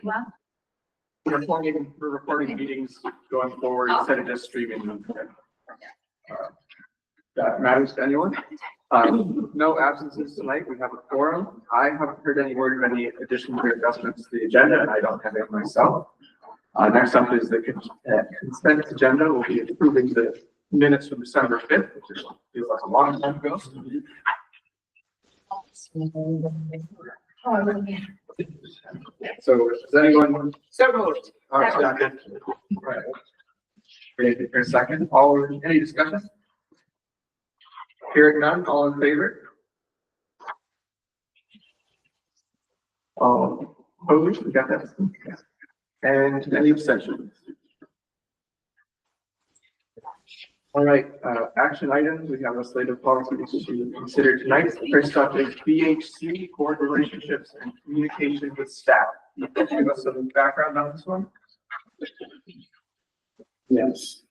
Well, We're recording meetings going forward instead of just streaming them. That matters to anyone. No absences tonight. We have a quorum. I haven't heard any word of any additions or adjustments to the agenda, and I don't have it myself. Next up is the consent agenda. We'll be approving the minutes from December 5th, which feels like a long time ago. So is anyone? several. All right, second. Right. Ready for a second? Any discussion? Hearing none, all in favor? All opposed? We got that. And any abstentions? All right, action items. We have a slate of policies to consider tonight. First up is BHC, board relationships and communication with staff. Give us some background on this one. Yes,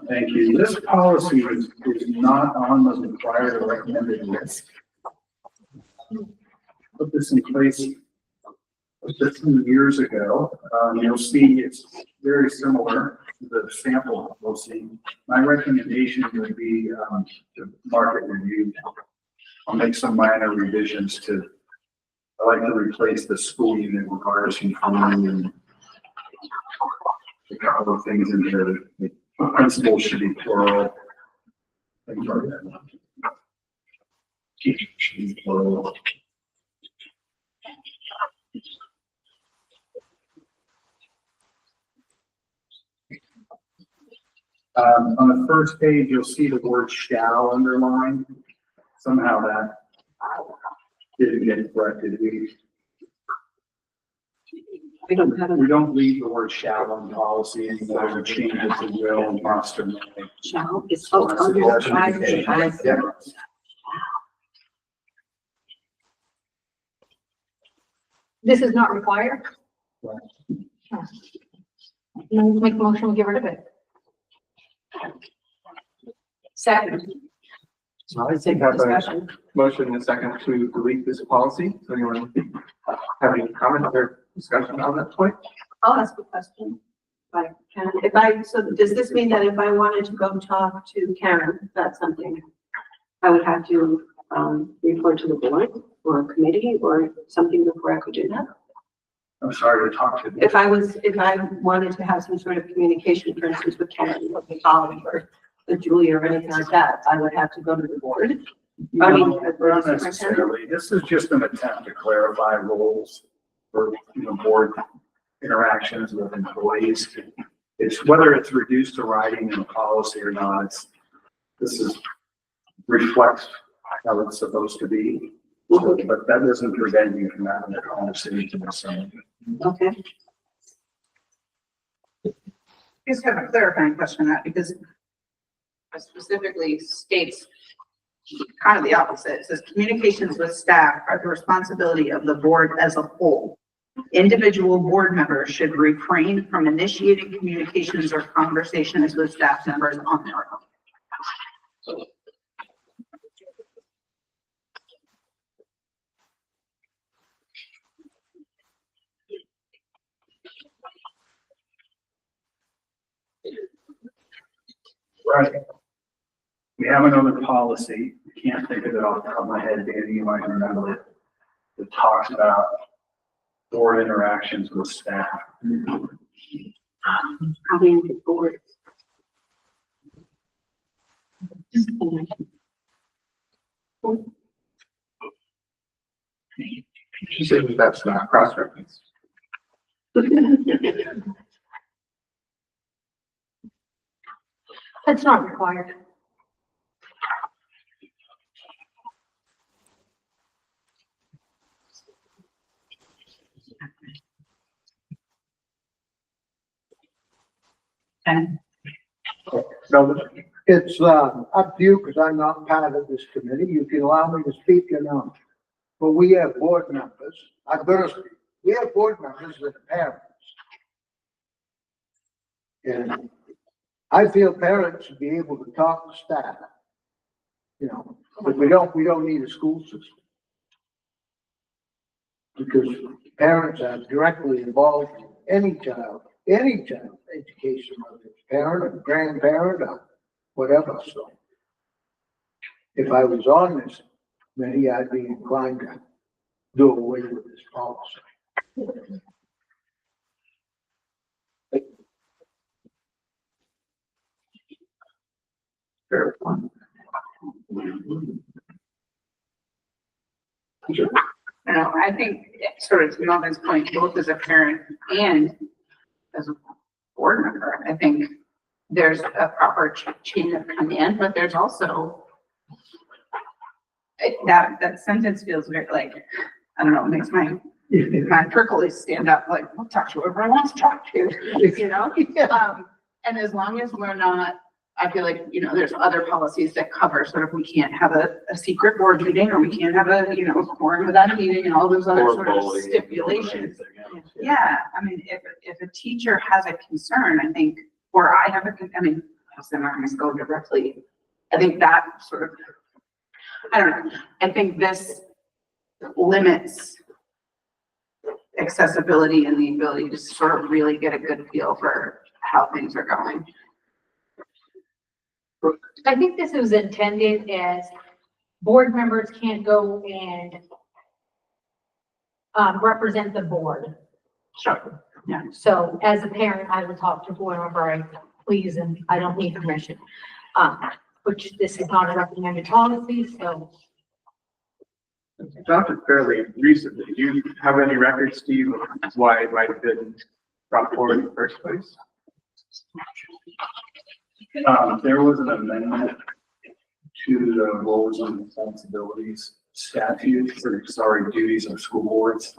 thank you. This policy is not on the required or recommended list. Put this in place 15 years ago. You'll see it's very similar to the sample policy. My recommendation would be to market review. I'll make some minor revisions I like to replace the school unit with artist and farming and a couple of things in here. The principles should be plural. Things like that. Teachers should be plural. On the first page, you'll see the word shall underlined. Somehow that didn't get corrected. We don't leave the word shall on policy anymore. We change it to will and must and may. Shall is under the Yeah. This is not required. Right. Make a motion, we get rid of it. Second. So I think have a motion and a second to delete this policy. Does anyone have any comment or discussion on that point? I'll ask a question. So does this mean that if I wanted to go talk to Karen, that's something I would have to report to the board or a committee or something before I could do that? I'm sorry to talk to you. If I wanted to have some sort of communication, for instance, with Karen or with Holly or with Julie or anything like that, I would have to go to the board. I mean, Not necessarily. This is just an attempt to clarify roles for board interactions with employees. It's whether it's reduced to writing in a policy or not. This reflects how it's supposed to be. So, but that doesn't prevent you from having a conversation with someone. Okay. Just have a clarifying question on that because it specifically states kind of the opposite. It says communications with staff are the responsibility of the board as a whole. Individual board members should refrain from initiating communications or conversations with staff members on their own. Right. We have another policy. I can't think of it off the top of my head. Danny, you might remember it. It talks about board interactions with staff. How many boards? She said that's not cross-reference. It's not required. And No, It's up to you because I'm not part of this committee. You can allow me to speak or not. But we have board members. I'm gonna speak. We have board members that are parents. And I feel parents should be able to talk to staff. But we don't need a school system. Because parents are directly involved in any child education, whether it's parent or grandparent or whatever, so. If I was on this committee, I'd be inclined to do away with this policy. Fair point. I don't know, I think sort of to Melvin's point, both as a parent and as a board member, I think there's a proper chain of command, but there's also that sentence feels very like, I don't know, it makes my prickles stand up, like, I'll talk to whoever I want to talk to, you know? And as long as we're not, I feel like, you know, there's other policies that cover sort of, we can't have a secret board meeting, or we can't have a, you know, quorum without a meeting, and all those other sort of stipulations. Yeah, I mean, if a teacher has a concern, I think, or I have I mean, I'm not gonna go directly. I think that sort of, I don't know, I think this limits accessibility and the ability to sort of really get a good feel for how things are going. I think this was intended as board members can't go and represent the board. Sure. Yeah. So as a parent, I would talk to whoever I please, and I don't need permission. Which this is not a recommended policy, so. Adopted fairly recently. Do you have any records, Steve, of why it might have been brought forward in the first place? There was an amendment to the roles and responsibilities statute, duties of school boards,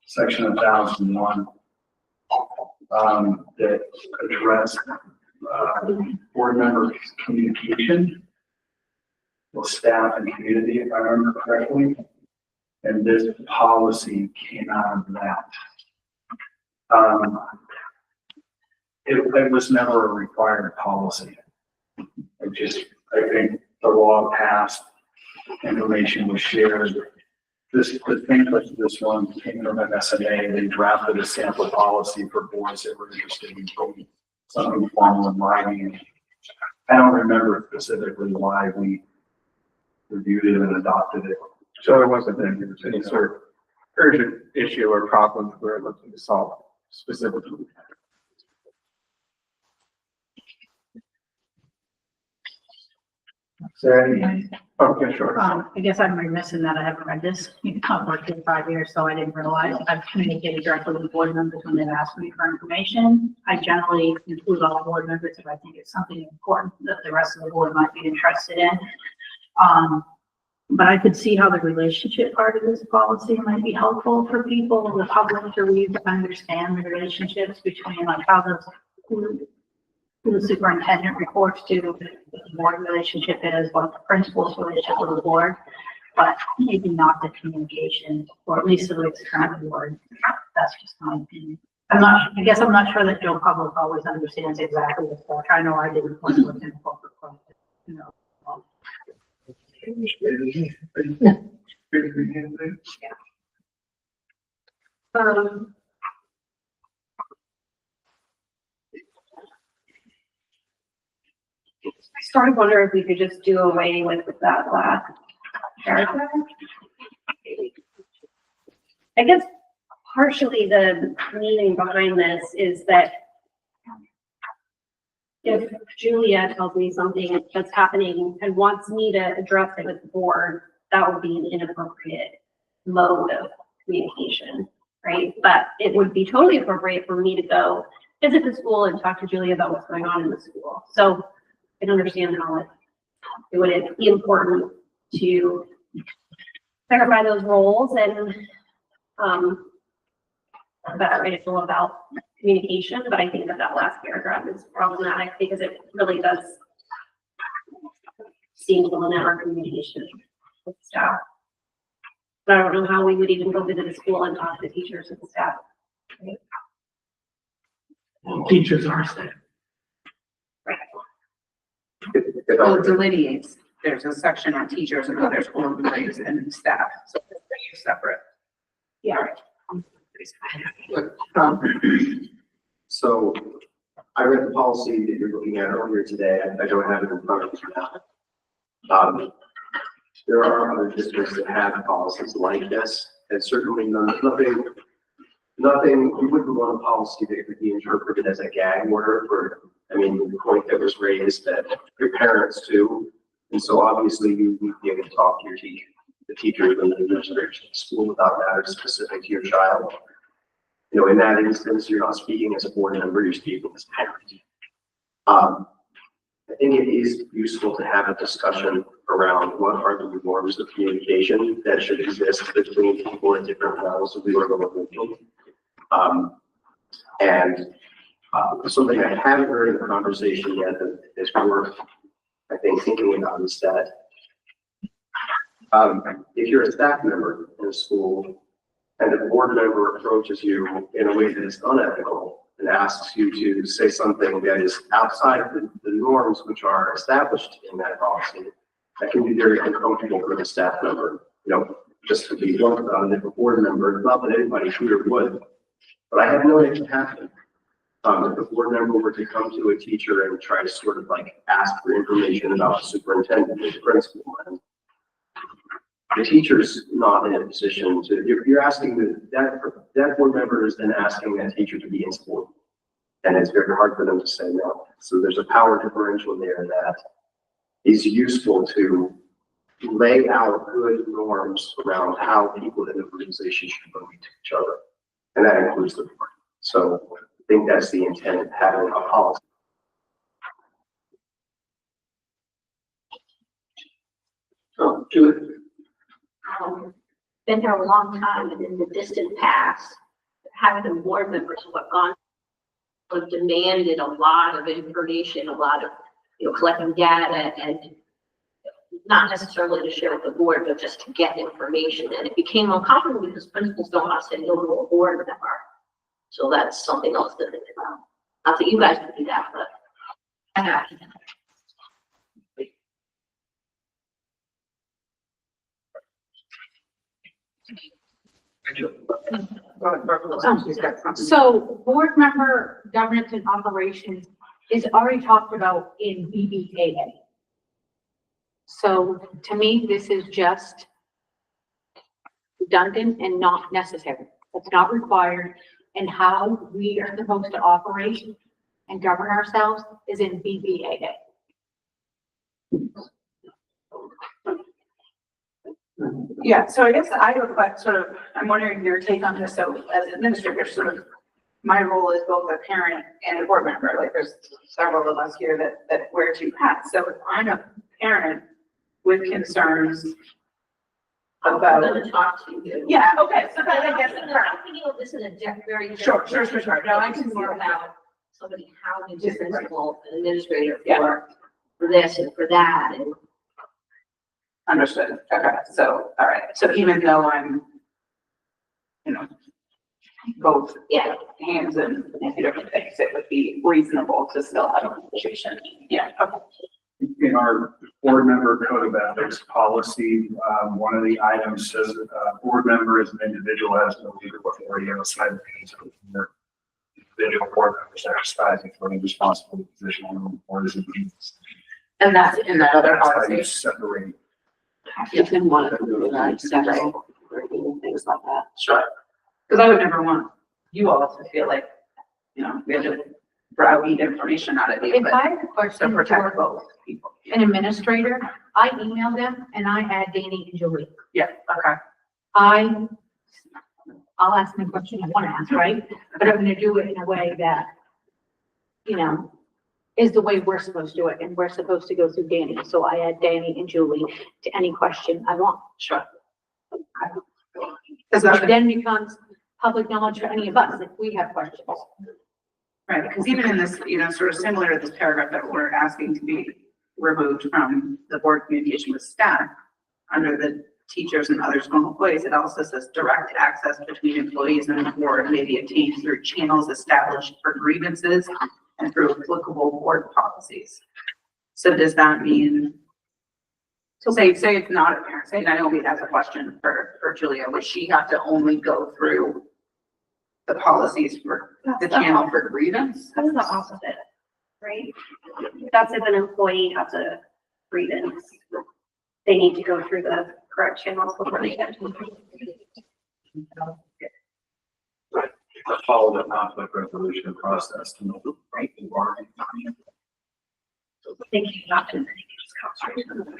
section 1001, that addressed, board member communication with staff and community, if I remember correctly. And this policy came out of that. It was never a required policy. I think the law passed, information was shared. The thing like this one came from MSNA, they drafted a sample policy for boards that were interested in putting something formal in writing. I don't remember specifically why we reviewed it and adopted it. So there wasn't any sort of urgent issue or problem that we're looking to solve specifically. Is there any? Okay, sure. I guess I'm remiss in that I haven't read this. I've worked here 5 years, so I didn't realize. I've communicated directly with board members when they've asked me for information. I generally include all board members if I think it's something important that the rest of the board might be interested in. But I could see how the relationship part of this policy might be helpful for people, the public, to read, to understand the relationships between, like, how who the superintendent reports to, what the board relationship is, what the principal's relationship with the board, but maybe not the communication, or at least the external board. That's just my opinion. I guess I'm not sure that Joe Public always understands exactly the stuff. I know I didn't when I was in corporate, you know. I sort of wonder if we could just do away with that last paragraph. I guess partially the meaning behind this is that if Julia tells me something that's happening and wants me to address it with the board, that would be an inappropriate mode of communication, right? But it would be totally appropriate for me to go visit the school and talk to Julia about what's going on in the school. So I don't understand how it would be important to clarify those roles and better way to feel about communication, but I think that last paragraph is problematic because it really does seem to limit our communication with staff. But I don't know how we would even go visit a school and talk to teachers and staff. Right? Well, teachers are staff. Well, it delineates, there's a section on teachers and other school employees and staff, so they're separate. So I read the policy that you're looking at earlier today. I don't have it in front of me now. There are other districts that have policies like this, and certainly nothing, we wouldn't want a policy that could be interpreted as a gag order for, I mean, the point that was raised that your parents too. And so obviously you would be able to talk to your teacher, the teachers and the administration of school about matters specific to your child. You know, in that instance, you're not speaking as a board member, you're speaking as a parent. I think it is useful to have a discussion around what are the norms of communication that should exist between people at different levels of the organization. Something I haven't heard in the conversation yet that is worth, I think, thinking about is that if you're a staff member in a school and a board member approaches you in a way that is unethical and asks you to say something that is outside of the norms which are established in that policy, that can be very uncomfortable for the staff member. You know, just to be blunt about it, if a board member, not that anybody here would, but I have known it to happen. If a board member were to come to a teacher and try to sort of like ask for information about the superintendent or the principal, and the teacher's not in a position to, you're asking that board member is then asking that teacher to be insubordinate. And it's very hard for them to say no. So there's a power differential there that is useful to lay out good norms around how people in the organization should relate to each other. And that includes the board. So I think that's the intent of having a policy. So, Julie? Been here a long time, and in the distant past, having the board members who have gone, have demanded a lot of information, a lot of, collecting data, and not necessarily to share with the board, but just to get information. And it became uncomfortable because principals don't want to say no to a board member. So that's something else to think about. Not that you guys would do that, but I have to. So board member governance and operations is already talked about in BBAA. So to me, this is just redundant and not necessary. It's not required. And how we are supposed to operate and govern ourselves is in BBAA. Yeah, so I guess I have a sort of, I'm wondering your take on this. So as administrator, sort of, my role is both a parent and a board member. Like there's several of us here that wear two hats. So if I'm a parent with concerns I'm about. gonna talk to you. Yeah, okay, so that I guess. I'm thinking of this in a very. Sure. No, I can see more that. about somebody, how you do principal and administrator Yeah. for this and for that, and Understood. Okay, so, all right. So even though I'm, both yeah. hands in different things, it would be reasonable to still have a conversation. Yeah, okay. In our board member code of ethics policy, one of the items says that a board member is an individual has no legal authority outside the means of the individual board members exercising for any responsible position on the board as a means. And that's in that other That's how you policy. separate. If in one of the several, things like that. Sure. Because I would never want you all to feel like, we have to browbeat information out of you, If but I have a to question protect for both people. an administrator, I email them and I add Danny and Julie. Yeah, okay. I'll ask them a question I want to ask, right? But I'm gonna do it in a way that, is the way we're supposed to do it, and we're supposed to go through Danny. So I add Danny and Julie to any question I want. Sure. Which then becomes public knowledge for any of us if we have questions. Right, because even in this, sort of similar to this paragraph that we're asking to be removed from the board communication with staff, under the teachers and other school employees, it also says direct access between employees and the board may be obtained through channels established for grievances and through applicable board policies. So does that mean So say it's not a parent, say Naomi has a question for Julia, would she have to only go through the policies for the channel for grievance? That's the opposite, right? That's if an employee has a grievance. They need to go through the correct channels before they get to. Follow the conflict resolution process. Right. Thinking about it, I think it's concentrated.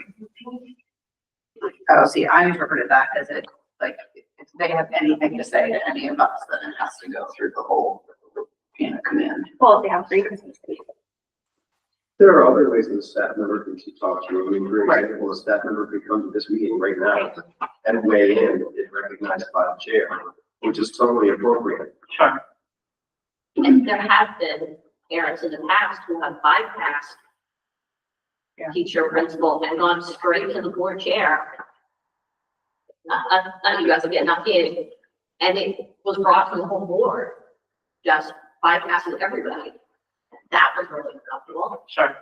Oh, see, I interpreted that as it, like, if they have anything to say to any of us, then it has to go through the whole chain of command. Well, if they have grievances. There are other ways that a staff member can talk to you. I mean, for Right. example, a staff member could come to this meeting right now and weigh in if recognized by the chair, which is totally appropriate. Sure. And there have been parents in the past who have bypassed Yeah. teacher, principal, and gone straight to the board chair. None of you guys are getting up here, and it was brought to the whole board, just bypassing everybody. That was really uncomfortable. Sure.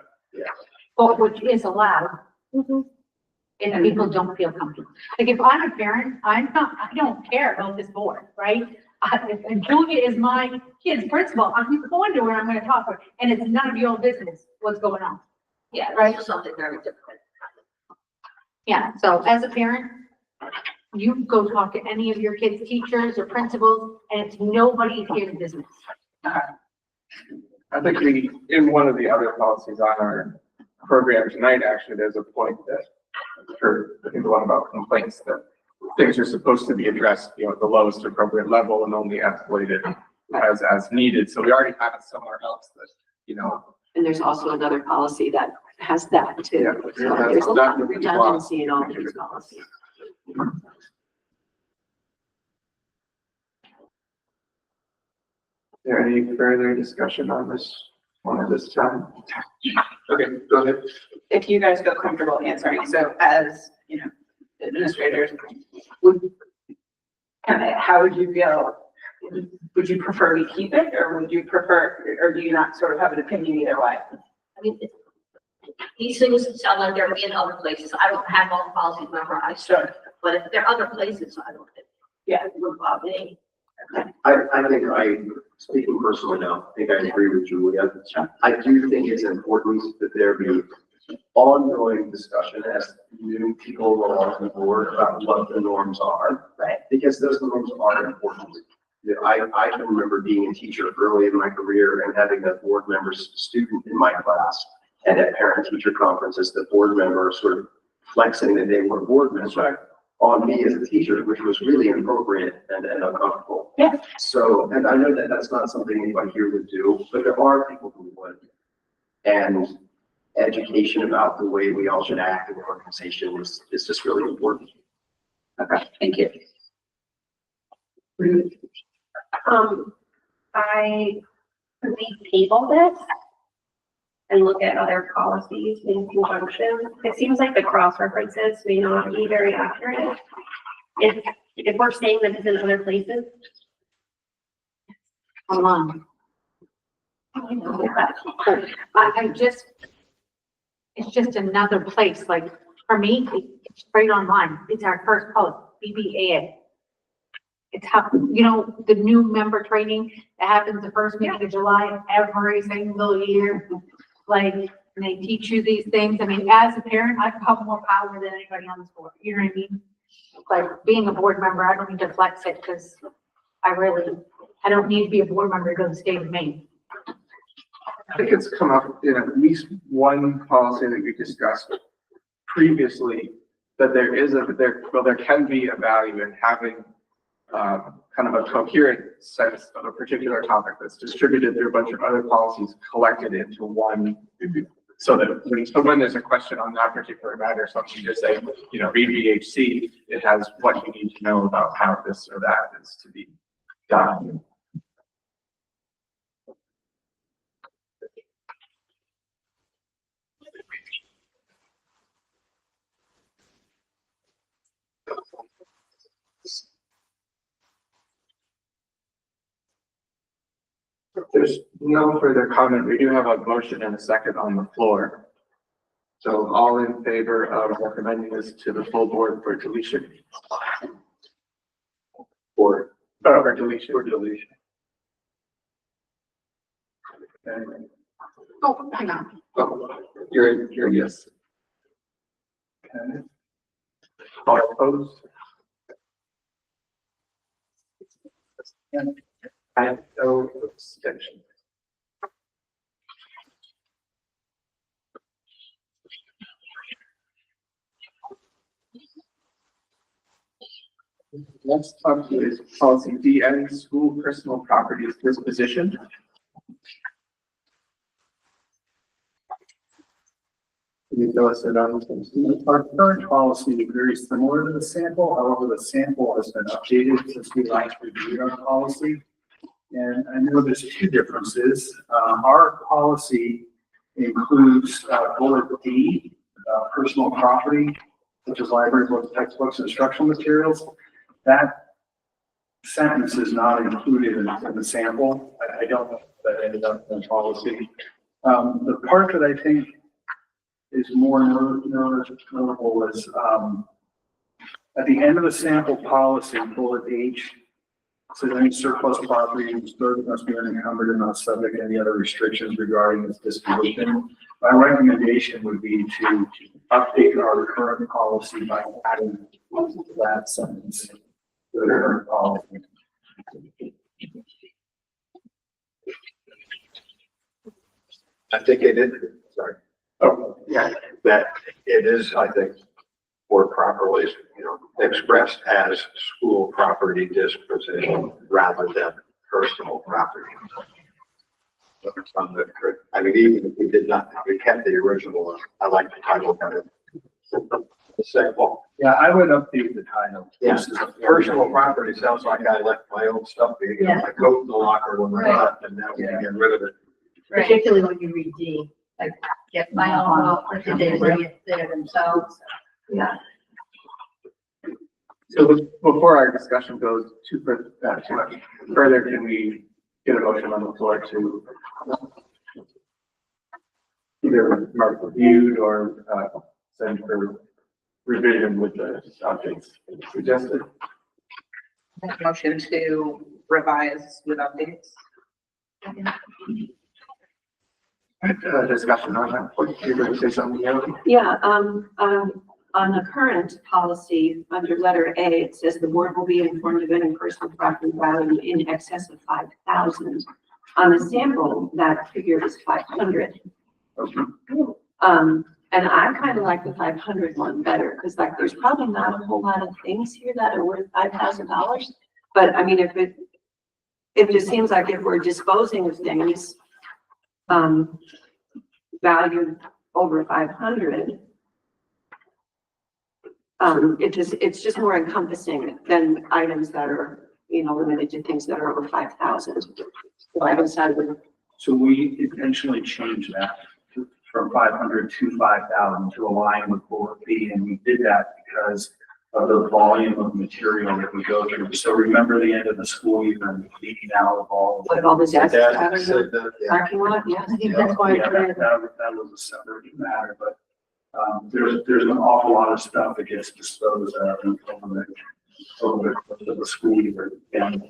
But which is allowed. And people don't feel comfortable. Like if I'm a parent, I don't care about this board, right? If Julia is my kid's principal, I'm going to her, I'm gonna talk to her, and it's none of your business what's going on. Yeah, Right. it's something very different. Yeah, so as a parent, you go talk to any of your kids' teachers or principals, and it's nobody's here business. I think in one of the other policies on our program tonight, actually, there's a point that, I think the one about complaints, that things are supposed to be addressed, at the lowest appropriate level and only escalated as needed. So we already have it somewhere else that, And there's also another policy that has that too. Yeah, So there's a lot of that- redundancy in all of these policies. Is there any further discussion on this one at this time? Okay, go ahead. If you guys feel comfortable answering, so as, administrators, would, how would you feel? Would you prefer we keep it, or would you prefer, or do you not sort of have an opinion either way? I mean, these things sound like they're in other places. I don't have all the policies memorized, Sure. but if there are other places, I don't think. Yeah. It would bother me. I think speaking personally now, I think I agree with Julia. I do think it's important that there be ongoing discussion as new people roll on the board about what the norms are. Right. Because those norms are important. I can remember being a teacher early in my career and having a board member's student in my class. And at parent-teacher conferences, the board member sort of flexing that they were a board member on me as a teacher, which was really inappropriate and uncomfortable. Yeah. So, and I know that that's not something anybody here would do, but there are people who would. And education about the way we all should act in the organization is just really important. Okay, thank you. Could we table this and look at other policies in conjunction? It seems like the cross references may not be very accurate. If we're saying that it's in other places. Online. It's just another place, like, for me, it's right online, it's our first post, BBAA. It's how, the new member training that happens the first meeting of July every single year. Like, and they teach you these things, I mean, as a parent, I have more power than anybody on this board, you know what I mean? Like, being a board member, I don't need to flex it, because I don't need to be a board member to go to the state of Maine. I think it's come up in at least one policy that we discussed previously, that there can be a value in having kind of a coherent sense of a particular topic that's distributed through a bunch of other policies collected into one, so that when there's a question on that particular matter, something you just say, read VHC, it has what you need to know about how this or that is to be done. If there's no further comment, we do have a motion and a second on the floor. So all in favor of recommending this to the full board for deletion? For deletion. For deletion. Okay. Oh, hang on. Oh, you're yes. Okay. All opposed? I have no abstention. Next up is policy DN, school personal properties disposition. Can you fill us in on this? Our current policy is very similar to the sample, however, the sample has been updated since we last reviewed our policy. And I know there's two differences. Our policy includes bullet D, personal property, such as library books, textbooks, instructional materials. That sentence is not included in the sample. I don't know if that ended up in the policy. The part that I think is more notable is at the end of the sample policy, bullet H, says any surplus property disturbed must be unencumbered and not subject to any other restrictions regarding its disposition. My recommendation would be to update our current policy by adding that sentence to the current policy. I think it is, sorry. Oh, yeah, that it is, I think, more properly, expressed as school property disposition rather than personal property. I mean, even if we did not, we kept the original, I like the title better. The sample. Yeah, I would update the title. Yeah, This is a- personal property sounds like I left my own stuff, my coat in the locker when I left, and now we can get rid of it. Particularly when you read D, like, get my own, or did they bring it there themselves? Yeah. So before our discussion goes too much further, can we get a motion on the floor to either mark reviewed or send for revision with the updates suggested? Motion to revise with updates. Discussion on that. You're going to say something, Ellie? Yeah, on the current policy, under letter A, it says the board will be informed of any personal property value in excess of 5,000. On the sample, that figure is 500. And I kind of like the 500 one better, because like, there's probably not a whole lot of things here that are worth $5,000. But I mean, it just seems like if we're disposing of things, valued over 500, it's just more encompassing than items that are, limited to things that are over 5,000. So I decided, So we intentionally changed that from 500 to 5,000 to align with bullet B, and we did that because of the volume of material that we go through. So remember the end of the school year and leading out of all. what all the desks Dad out of said the that, yeah. parking lot, yeah. I think that's why. Yeah, that was a separate matter, but there's an awful lot of stuff that gets disposed of over the course of the school year. And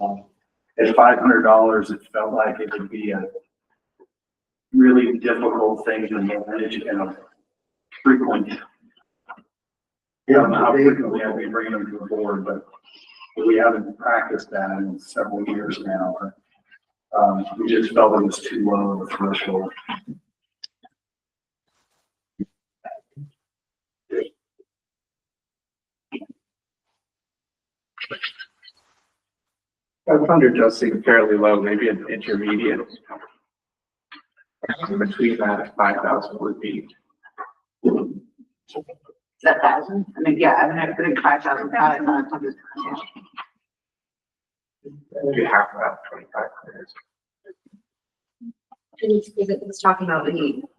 at $500, it felt like it would be a really difficult thing to manage and a frequent. How frequently I'll be bringing them to the board, but we haven't practiced that in several years now. We just felt it was too low of a threshold. $500 does seem fairly low, maybe an intermediate. Between that and 5,000 would be. Is that 1,000? I mean, yeah, I mean, I think 5,000, 500. Maybe half of that, 2,500. It's talking about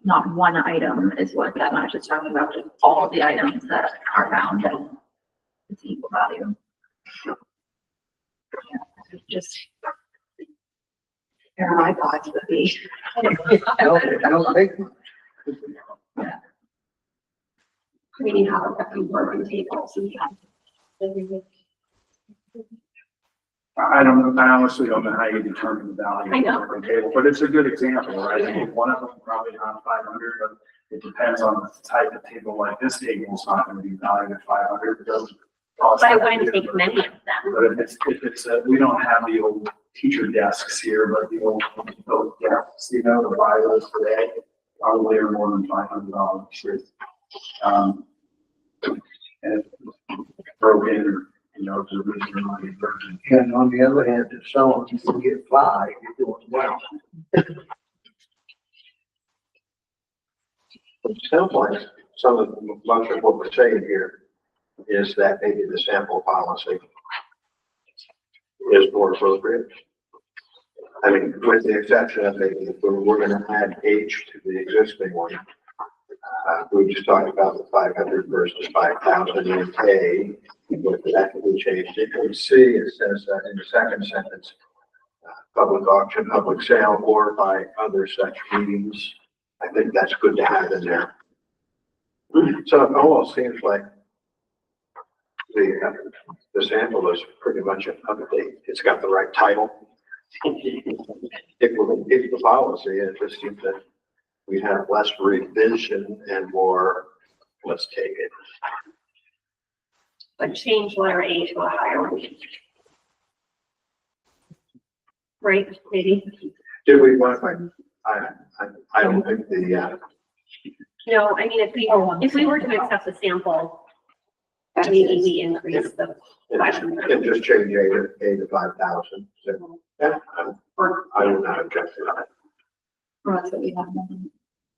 not one item is what that much is talking about, just all of the items that are found and it's equal value. Just. My thoughts would be. I don't think. Reading how the working tables and. I don't know, I honestly don't know how you determine the value I of know. the working table, but it's a good example, right? I think one of them probably not 500, but it depends on the type of table, like this table is not gonna be valued at 500, it doesn't cost. But I wouldn't take many of them. But if it's, we don't have the old teacher desks here, but the old desks, you know, to buy those today, probably are more than $500. And broken, or, you know, to lose your money. And on the other hand, if someone can get 5, you're doing well. It sounds like some of, much of what we're saying here is that maybe the sample policy is more appropriate. I mean, with the exception of maybe if we're gonna add age to the existing one. We just talked about the 500 versus 5,000 in A, but that can be changed. In C, it says that in the second sentence, public auction, public sale, or by other such means. I think that's good to have in there. So it almost seems like the sample is pretty much up to date. It's got the right title. If we keep the policy, it just seems that we have less revision and more, let's take it. But change letter A to a higher one. Right, maybe? Did we want, I don't think the, No, I mean, if we were to accept the sample, maybe we increase the. it just change A to 5,000. So, yeah, I don't know, object to that. That's what we have now.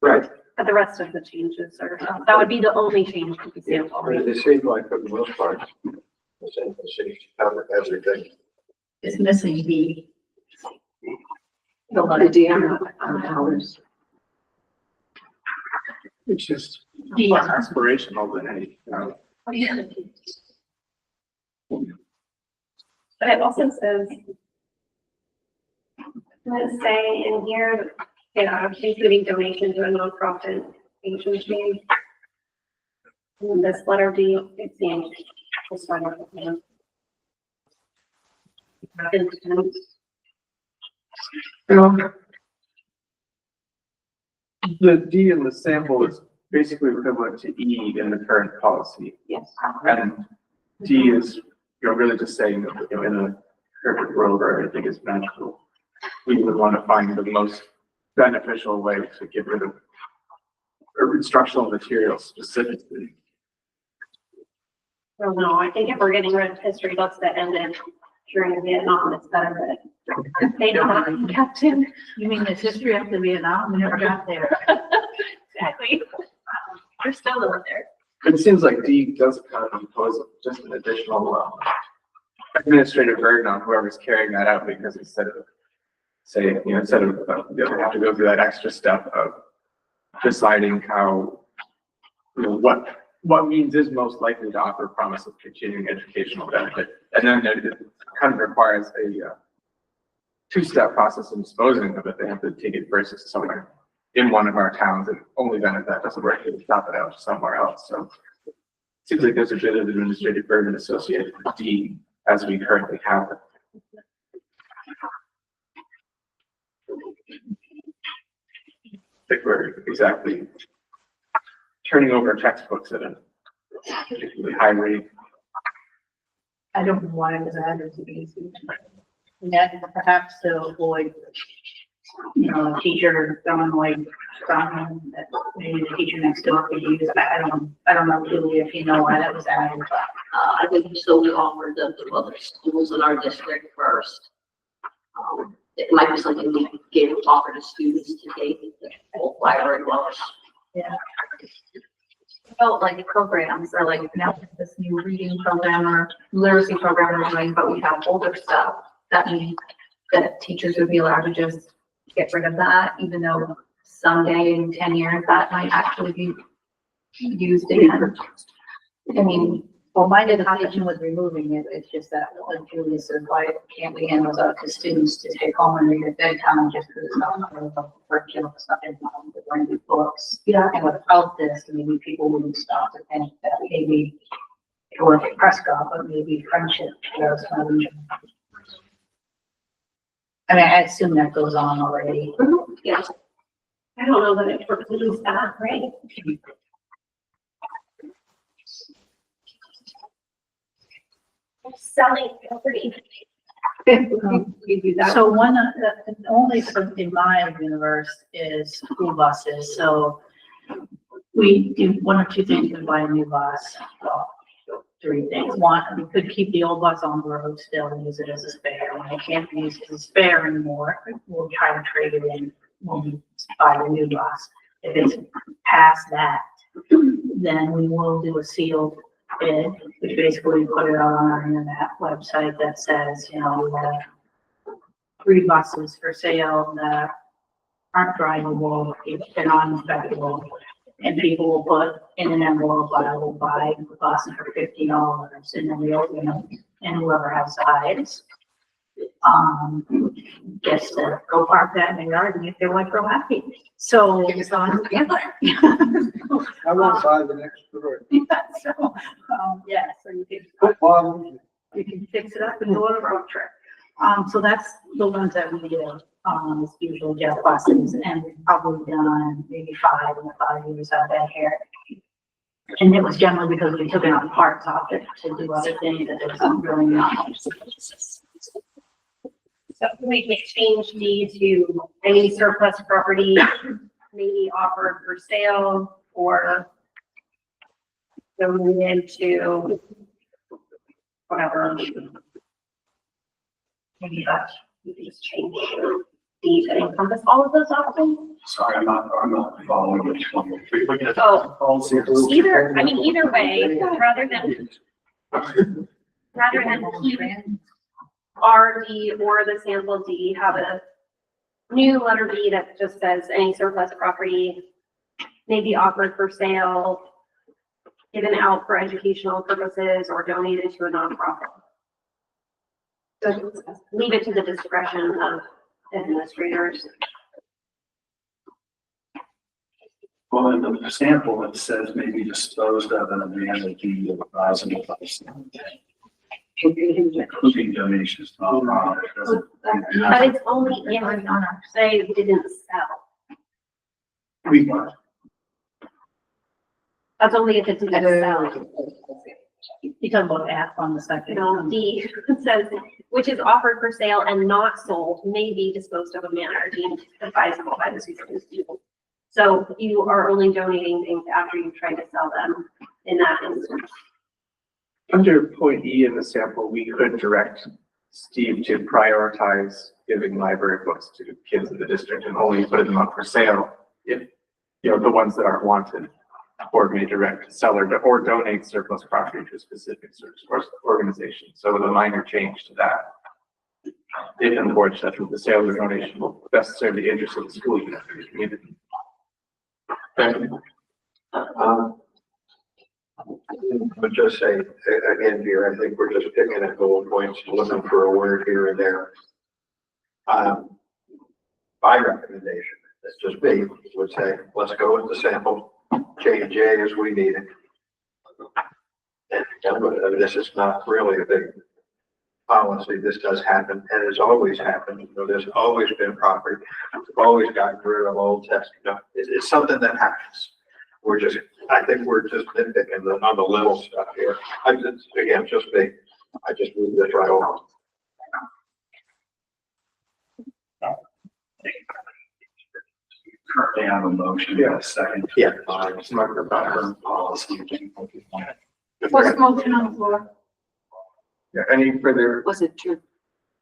Right. But the rest of the changes are, that would be the only change to the sample. I mean, it seems like for the most part, the sample seems to cover everything. It's missing B. The DM hours. It's just more aspirational than anything. But it also says, let's say in here, yeah, including donation to a nonprofit agency. And this letter D, it seems. This one, yeah. The D in the sample is basically equivalent to E in the current policy. Yes. And D is, really just saying that, in a perfect world where everything is magical, we would want to find the most beneficial way to get rid of instructional materials specifically. I don't know, I think if we're getting rid of history books that ended during Vietnam, it's better that they don't kept in. You mean there's history after Vietnam? We never got there. Exactly. We're still over there. It seems like D does kind of impose just an additional administrative burden on whoever's carrying that out, because instead of say, instead of they have to go through that extra step of deciding how, what means is most likely to offer promise of continuing educational benefit. And then it kind of requires a two-step process in disposing of it. They have to take it versus somewhere in one of our towns, and only then if that doesn't work, they shop it out somewhere else. So it seems like there's a bit of administrative burden associated with D as we currently have it. I think we're exactly turning over textbooks at a particularly high rate. I don't know why it was added to these. And that perhaps to avoid, teacher throwing away something that maybe the teacher next door could use. I don't know, Julie, if you know why that was added. I think we still offer them to other schools in our district first. It might be something we gave offer to students to take the whole library books. Yeah. Felt like programs are like now this new reading program or literacy program we're doing, but we have older stuff. That means that teachers would be allowed to just get rid of that, even though someday in 10 years that might actually be used again. I mean, Well, my hesitation was removing it. It's just that, like Julie said, why can't we hand those out to students to take home and read at bedtime just because it's not part of the curriculum, it's not in the bring books. Yeah. And without this, maybe people wouldn't stop to think that maybe it worked at Prescott, but maybe Friendship does. I mean, I assume that goes on already. Yes. I don't know that it precludes that, right? Selling property. We do that. So one of the only thing in my universe is school buses, so we do one or two things to buy a new bus. Well, three things. One, we could keep the old bus on the road still and use it as a spare. When it can't be used as a spare anymore, we'll try to trade it in when we buy the new bus. If it's past that, then we will do a sealed bid, which basically we put it out on our internet website that says, you know, we have 3 buses for sale that aren't drivable, they're non-inspectable, and people will put in an envelope, I will buy the bus for $50, and then we open it, and whoever has the highest, gets to go park that in their yard and get their wife real happy. So it's on together. I won't buy the next door. So, yeah, so you can, Put bottles. you can fix it up and go on a road trip. So that's the ones that we do, it's usually jet buses, and we've probably done maybe 5 in the 5 years I've been here. And it was generally because we took enough parts off it to do other things that there's really not. So we can exchange D to any surplus property maybe offered for sale or donated to whatever. Maybe that, we can just change D to encompass all of those options. Sorry, I'm not following which one. We're looking at Oh. policy. Either, I mean, either way, rather than keep RD or the sample D, have a new letter B that just says any surplus property may be offered for sale, given out for educational purposes, or donated to a nonprofit. So leave it to the discretion of administrators. Well, in the sample, it says maybe disposed of in a manner deemed advisable by the state. Including donations to nonprofit. But it's only if, say, it didn't sell. That's only if it didn't sell. You talking about F on the second? No, D says, which is offered for sale and not sold, may be disposed of a manner deemed advisable by the superintendent. So you are only donating things after you've tried to sell them in that instance. Under point E in the sample, we could direct Steve to prioritize giving library books to kids in the district and only put them up for sale if, you know, the ones that aren't wanted, or may direct the seller to, or donate surplus property to a specific organization. So with a minor change to that, if in the board says that the sale or donation will best serve the interests of the school unit or the community. But just say, again, here, I think we're just picking at bullet points, looking for a word here and there. My recommendation, that's just me, would say, let's go with the sample, change J as we need it. And this is not really a big policy. This does happen, and has always happened. You know, there's always been property. We've always gotten rid of old text. You know, it's something that happens. I think we're just nitpicking on the little stuff here. Again, just me. I just move this right along. Currently have a motion, a second. Yeah. Policy. What's the motion on the floor? Yeah, any further, Was it true?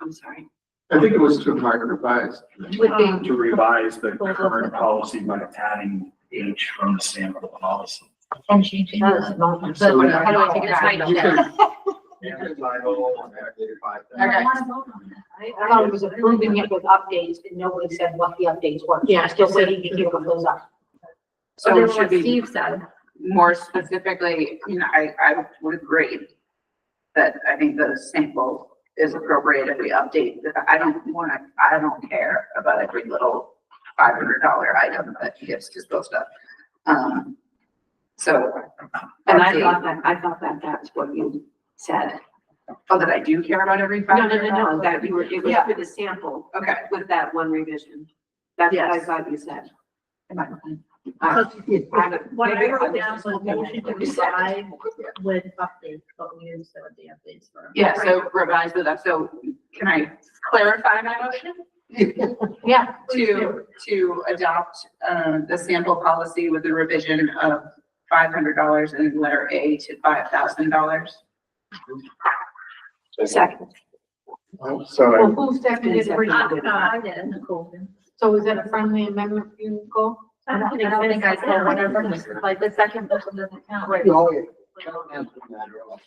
I'm sorry. I think it was to mark revised. To revise the current policy by adding H from the sample policy. And changing. How do I take it back? I thought it was approving it with updates, and nobody said what the updates were. Yeah, Still waiting to hear what goes up. So then should what be Steve said, more specifically, you know, I would agree that I think the sample is appropriate if we update. I don't care about every little $500 item that gets disposed of. So. And that's I thought that that's what you said. Oh, that I do care about every No, $500? that you were, it was Yeah. for the sample Okay. with that one revision. That's what I Yes. thought you said. Am I- What I wrote down was motion to revise with updates, but we didn't say what the updates were. Yeah, so revise with that. So can I clarify my motion? Yeah. To adopt, the sample policy with the revision of $500 and letter A to $5,000. Second. So Well, who seconded the original? I did, Nicole did. So is that a friendly amendment, for you, Nicole? I don't think I said whatever, like the second motion doesn't count. Oh, yeah. That's the matter of-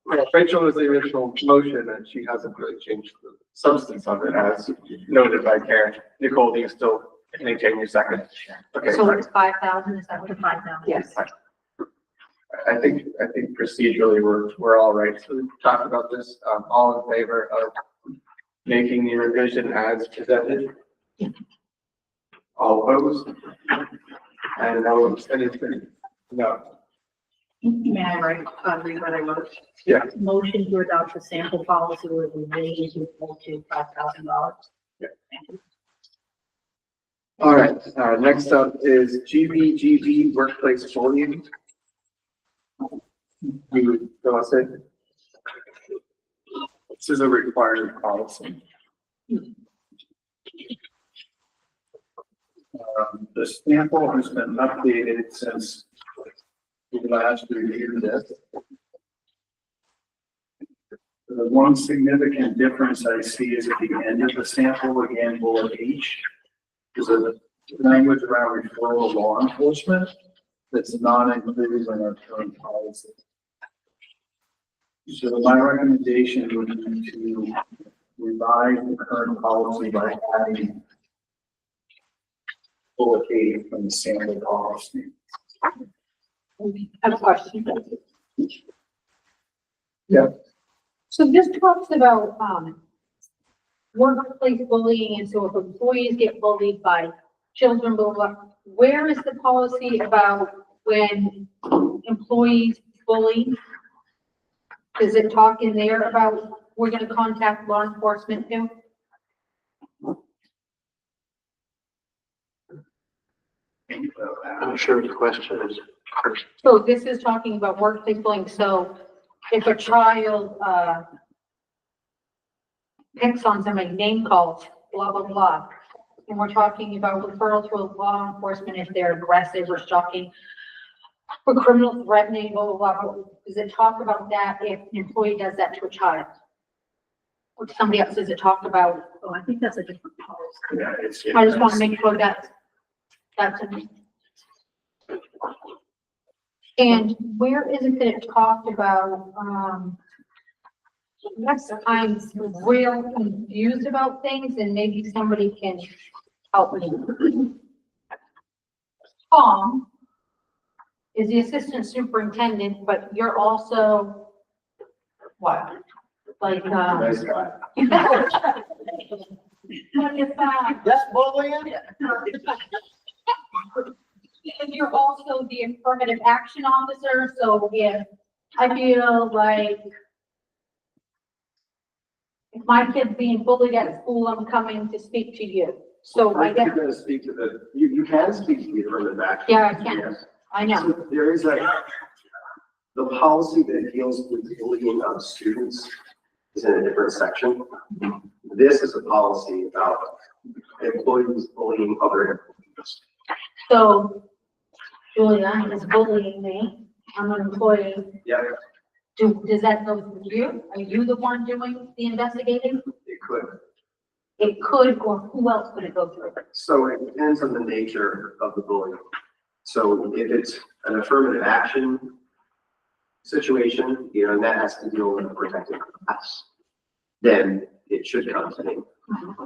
well, Rachel was the original motion and she hasn't really changed the substance of it as noted by Karen. Nicole, do you still maintain your second? Okay. So it's 5,000, is that what The the 5,000. Yes. I think procedurally we're all right. So we've talked about this, all in favor of making the revision as presented? All opposed? And no abstention? No. May I read what I wrote? Yeah. Motion to adopt the sample policy with revision equal to $5,000. All right, next up is GBGB workplace bullying. You go on, say. This is a required policy. The sample has been updated since we last reviewed this. The one significant difference I see is at the end of the sample, again, bullet H, is a language around referral to law enforcement that's not included in our current policy. So my recommendation would be to revise the current policy by adding bullet A from the sample policy. I have a question. Yeah. So this talks about, workplace bullying, and so if employees get bullied by children, blah, blah, blah, where is the policy about when employees bully? Does it talk in there about, we're gonna contact law enforcement too? I'm sure the question is. So this is talking about workplace bullying, so if a child, picks on somebody, name calls, blah, blah, blah, and we're talking about referral to law enforcement if they're aggressive or stalking, or criminal threatening, blah, blah, blah, blah, does it talk about that if an employee does that to a child? Or to somebody else, does it talk about, Oh, I think that's a different policy. Yeah, it's. I just want to make sure that's in. And where is it that it talked about, yes, I'm real confused about things and maybe somebody can help me. Tom is the assistant superintendent, but you're also, what? Like, Nice guy. what is that? That's bullying? And you're also the affirmative action officer, so if I feel like if my kid's being bullied at school, I'm coming to speak to you. So I You're guess, gonna speak to the, you can speak to the affirmative action. yeah, I can, Yes. I know. So there is the policy that deals with bullying of students is in a different section. This is a policy about employees bullying other employees. So Julia is bullying me. I'm an employee. Yeah, Does that go through you? Are you the one doing the investigating? it could. It could, or who else could it go through? So it depends on the nature of the bullying. So if it's an affirmative action situation, you know, and that has to deal with a protected class, then it should come to me.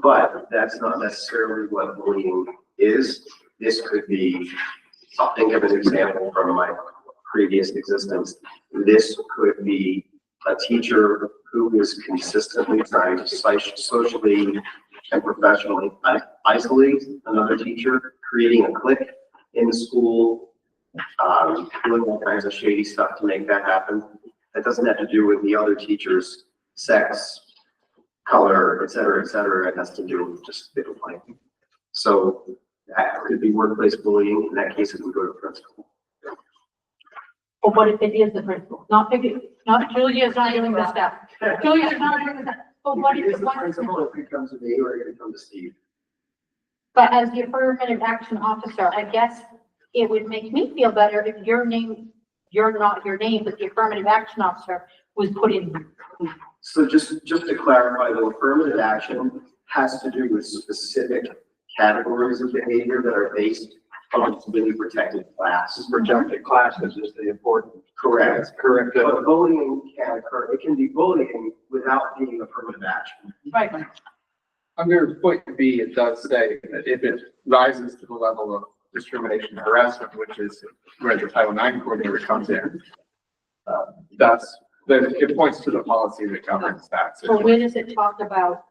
But that's not necessarily what bullying is. This could be, I'll think of an example from my previous existence. This could be a teacher who is consistently trying to socially and professionally isolate another teacher, creating a clique in school, doing all kinds of shady stuff to make that happen. That doesn't have to do with the other teacher's sex, color, et cetera, et cetera. It has to do with just fiddling. So that could be workplace bullying. In that case, it would go to principal. Or what if it is the principal? Not Julia's not doing this stuff. Julia's not doing that. But what if It it is the was? principal, if it comes to me or if it comes to Steve. But as the affirmative action officer, I guess it would make me feel better if your name, you're not your name, but the affirmative action officer was put in. So just to clarify, the affirmative action has to do with specific categories of behavior that are based on really protected classes. Protected classes is the important. Correct. Correct. But bullying can occur, it can be bullying without being affirmative action. Right. Under point B, it does say that if it rises to the level of discrimination and harassment, which is where the Title IX coordinator comes in, it points to the policy that governs that. So where does it talk about?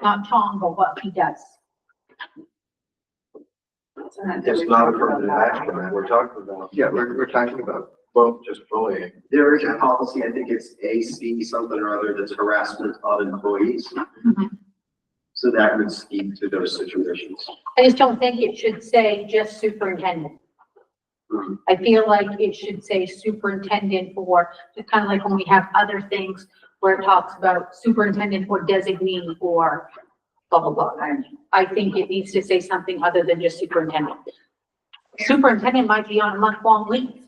Not Tom, but what he does? It's not affirmative action that we're talking about. Yeah, we're talking about. Well, just bullying. There is a policy, I think it's AC something or other, that's harassment of employees. So that would speak to those situations. I just don't think it should say just superintendent. I feel like it should say superintendent, or just kind of like when we have other things where it talks about superintendent or designee or blah, blah, blah. I think it needs to say something other than just superintendent. Superintendent might be on a month-long leave,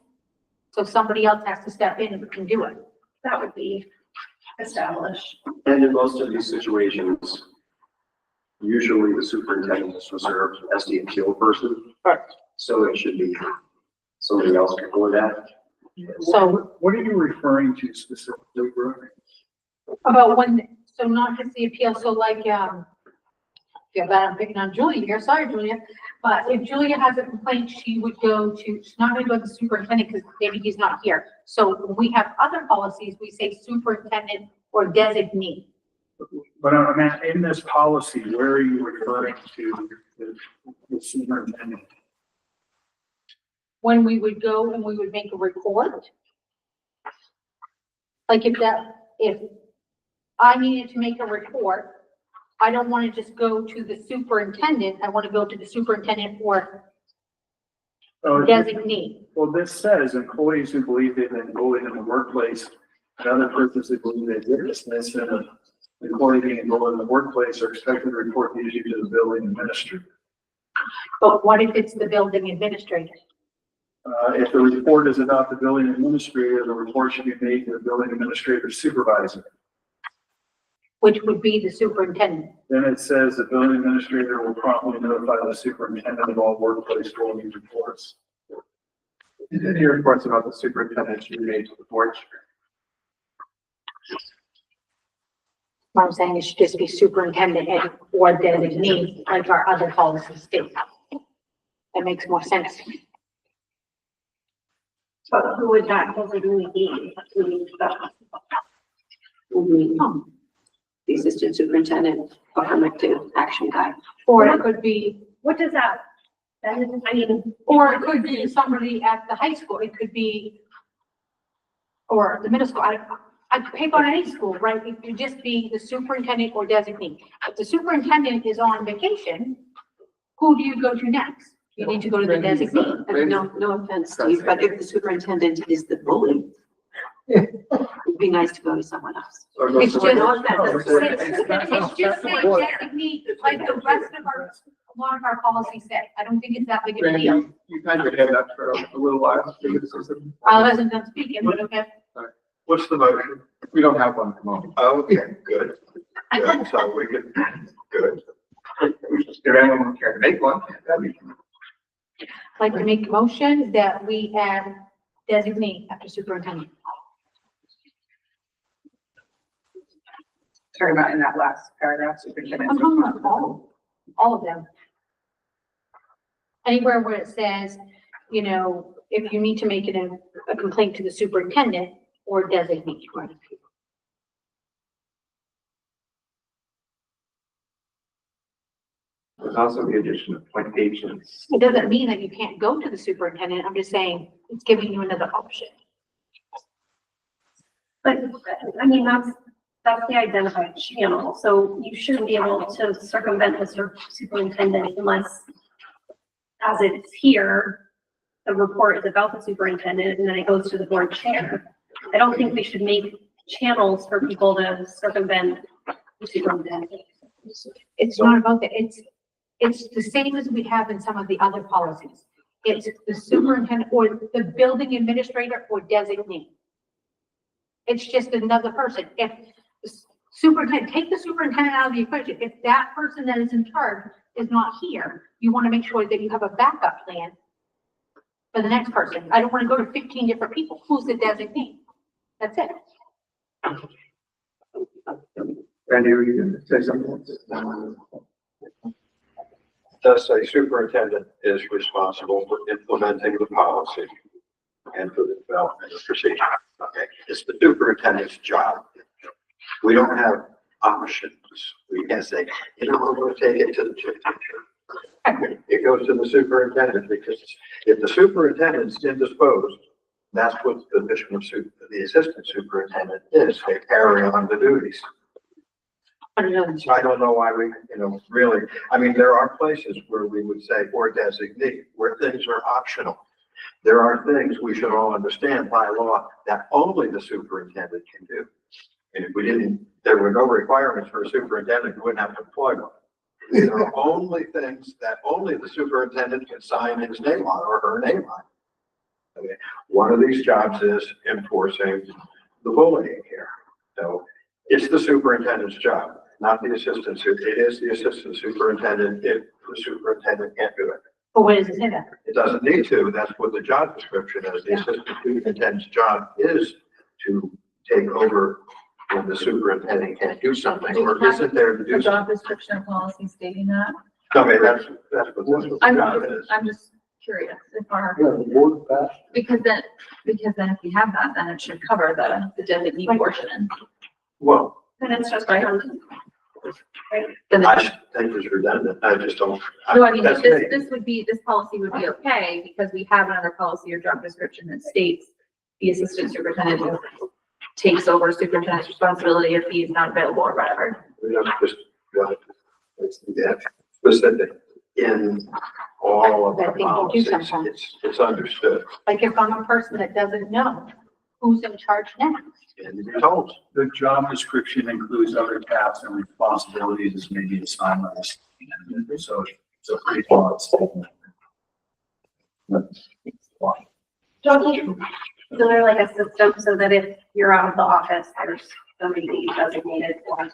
so somebody else has to step in and do it. That would be established. And in most of these situations, usually the superintendent is reserved as the appeal person. Right. So it should be somebody else before that. So What are you referring to specifically, Brooke? about when, so not just the appeal, so like, feel bad, I'm picking on Julia here, sorry, Julia. But if Julia has a complaint, she would go to, she's not gonna go to the superintendent because maybe he's not here. So when we have other policies, we say superintendent or designee. But I mean, in this policy, where are you referring to the superintendent? When we would go and we would make a report. Like if I needed to make a report, I don't want to just go to the superintendent, I want to go to the superintendent or Oh, designee. well, this says employees who believe they've been bullied in the workplace and other persons who believe they witnessed this and an employee being bullied in the workplace are expected to report the issue to the building administrator. But what if it's the building administrator? If the report is about the building administrator, the report should be made to the building administrator supervisor. Which would be the superintendent. Then it says the building administrator will promptly notify the superintendent of all workplace bullying reports. Any reports about the superintendent should be made to the board chair. What I'm saying, it should just be superintendent or designee, like our other policies state. That makes more sense to me. But who would that designate be? The assistant superintendent affirmative action guy. Or it could be, What does that, I mean, or it could be somebody at the high school, it could be, or the middle school, I could pick on any school, right? It could just be the superintendent or designee. If the superintendent is on vacation, who do you go to next? You need to go to the designee. I mean, no offense, Steve, but if the superintendent is the bully, it'd be nice to go to someone else. It's just, No offense. it's just saying designee, like the rest of a lot of our policies say. I don't think it's that big of a deal. Randy, you kind of had that for a little while. I wasn't done speaking, but okay. What's the motion? We don't have one at the moment. Okay, good. Good, so we can, good. If anyone would care to make one, that'd be. Like to make a motion that we add designee after superintendent. Sorry about in that last paragraph, superintendent. I'm talking about all of them. Anywhere where it says, you know, if you need to make it a complaint to the superintendent or designee. There's also the addition of point agents. It doesn't mean that you can't go to the superintendent. I'm just saying it's giving you another option. But, I mean, that's the identified channel, so you shouldn't be able to circumvent the superintendent unless, as it's here, the report is about the superintendent and then it goes to the board chair. I don't think we should make channels for people to circumvent the superintendent. It's not about that. It's the same as we have in some of the other policies. It's the superintendent or the building administrator or designee. It's just another person. If the superintendent, take the superintendent out of the equation. If that person that is in charge is not here, you want to make sure that you have a backup plan for the next person. I don't want to go to 15 different people. Who's the designee? That's it. Randy, were you going to say something? Does say superintendent is responsible for implementing the policy and for the development of procedure. Okay, it's the superintendent's job. We don't have options. We can say, you know, we'll take it to the teacher. It goes to the superintendent because if the superintendent's indisposed, that's what the mission of the assistant superintendent is. They carry on the duties. So I don't know why we, really, I mean, there are places where we would say, or designate, where things are optional. There are things we should all understand by law that only the superintendent can do. And if we didn't, there were no requirements for a superintendent, we wouldn't have to employ one. There are only things that only the superintendent can sign his name on or her name on. Okay. One of these jobs is enforcing the bullying here. So it's the superintendent's job, not the assistant. It is the assistant superintendent if the superintendent can't do it. But where does it say that? It doesn't need to. That's what the job description is. The assistant superintendent's job is to take over when the superintendent can't do something or isn't there to do The something. job description and policy stating that. I mean, that's what the job is. I'm just curious if our, Yeah, the board passed. because then if we have that, then it should cover the designee portion. Well, And it's just Right. I just think it's redundant. I just don't. No, I mean, that's me. this policy would be okay because we have another policy or job description that states the assistant superintendent takes over superintendent's responsibility if he's not available or whatever. We don't just, it's specific in all of I our think you do policies. sometimes. It's understood Like if I'm a person that doesn't know who's in charge next. and you're told. The job description includes other tasks and responsibilities as maybe assigned by the superintendent. So it's a pretty broad statement. don't you, so they're like a system so that if you're out of the office, there's somebody that you designated for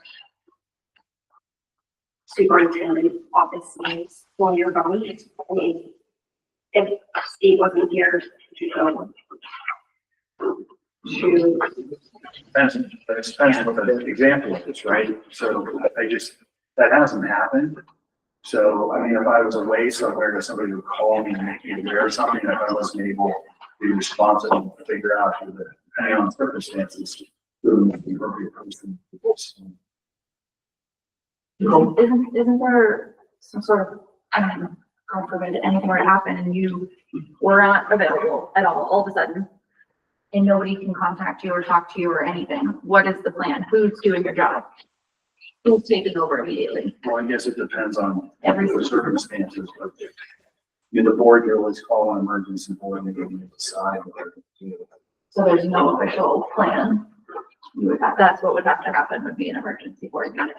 superintendent office needs while you're gone. I mean, if Steve wasn't here to go to, Depends on what the example is, right? So that hasn't happened. So, I mean, if I was away somewhere, somebody would call me and make me aware of something, if I wasn't able to be responsible to figure out, depending on circumstances, who the appropriate person is. Isn't there some sort of, I don't know, God forbid anything were to happen and you were not available at all of a sudden, and nobody can contact you or talk to you or anything? What is the plan? Who's doing your job? Who's taking over immediately? Well, I guess it depends on Every- the circumstances, but the board, you always call an emergency board and they decide whether to do it. So there's no official plan. That's what would have to happen, would be an emergency board meeting.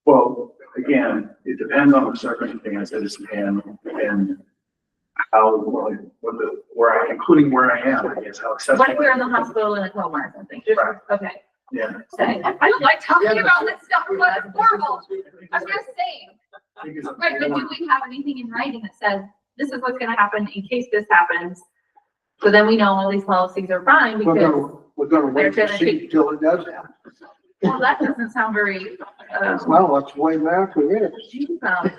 Well, again, it depends on the circumstances and how, including where I am, I guess, how accessible. What if we're in the hospital in a coma or something? Just, Right. okay. Yeah. Say, I don't like talking about this stuff, but it's horrible. I'm just saying. Right, but do we have anything in writing that says, this is what's gonna happen in case this happens? So then we know all these policies are fine because, We're gonna wait they're to gonna see till it does happen. well, that doesn't sound very, Well, that's the way America is. I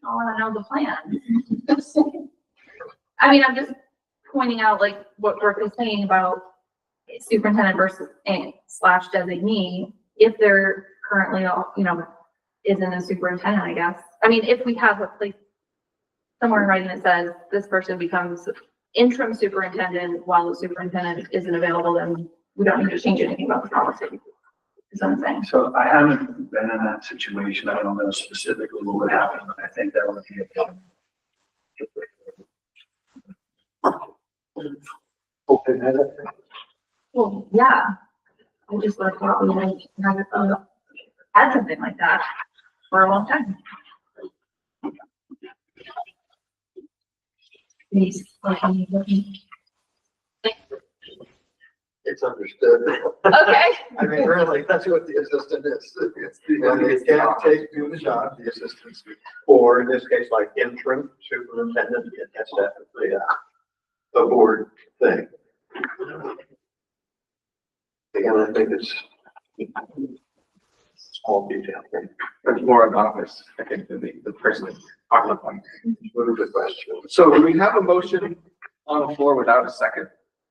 wanna know the plan. I mean, I'm just pointing out like what Brooke is saying about superintendent versus / designee. If they're currently all, isn't a superintendent, I guess. I mean, if we have a place somewhere in writing that says this person becomes interim superintendent while the superintendent isn't available, then we don't need to change anything about the policy. Is what I'm saying. So I haven't been in that situation. I don't know specifically what would happen, but I think that would be Open it up. Well, yeah. I just would have thought we had had something like that for a long time. Please, It's understood. okay. I mean, really, that's what the assistant is. It's the, when they can't do the job, the assistants, or in this case, like interim superintendent, that's definitely a board thing. Again, I think it's small detail. It's more an office, I think, than the person on the point. What a good question. So do we have a motion on the floor without a second?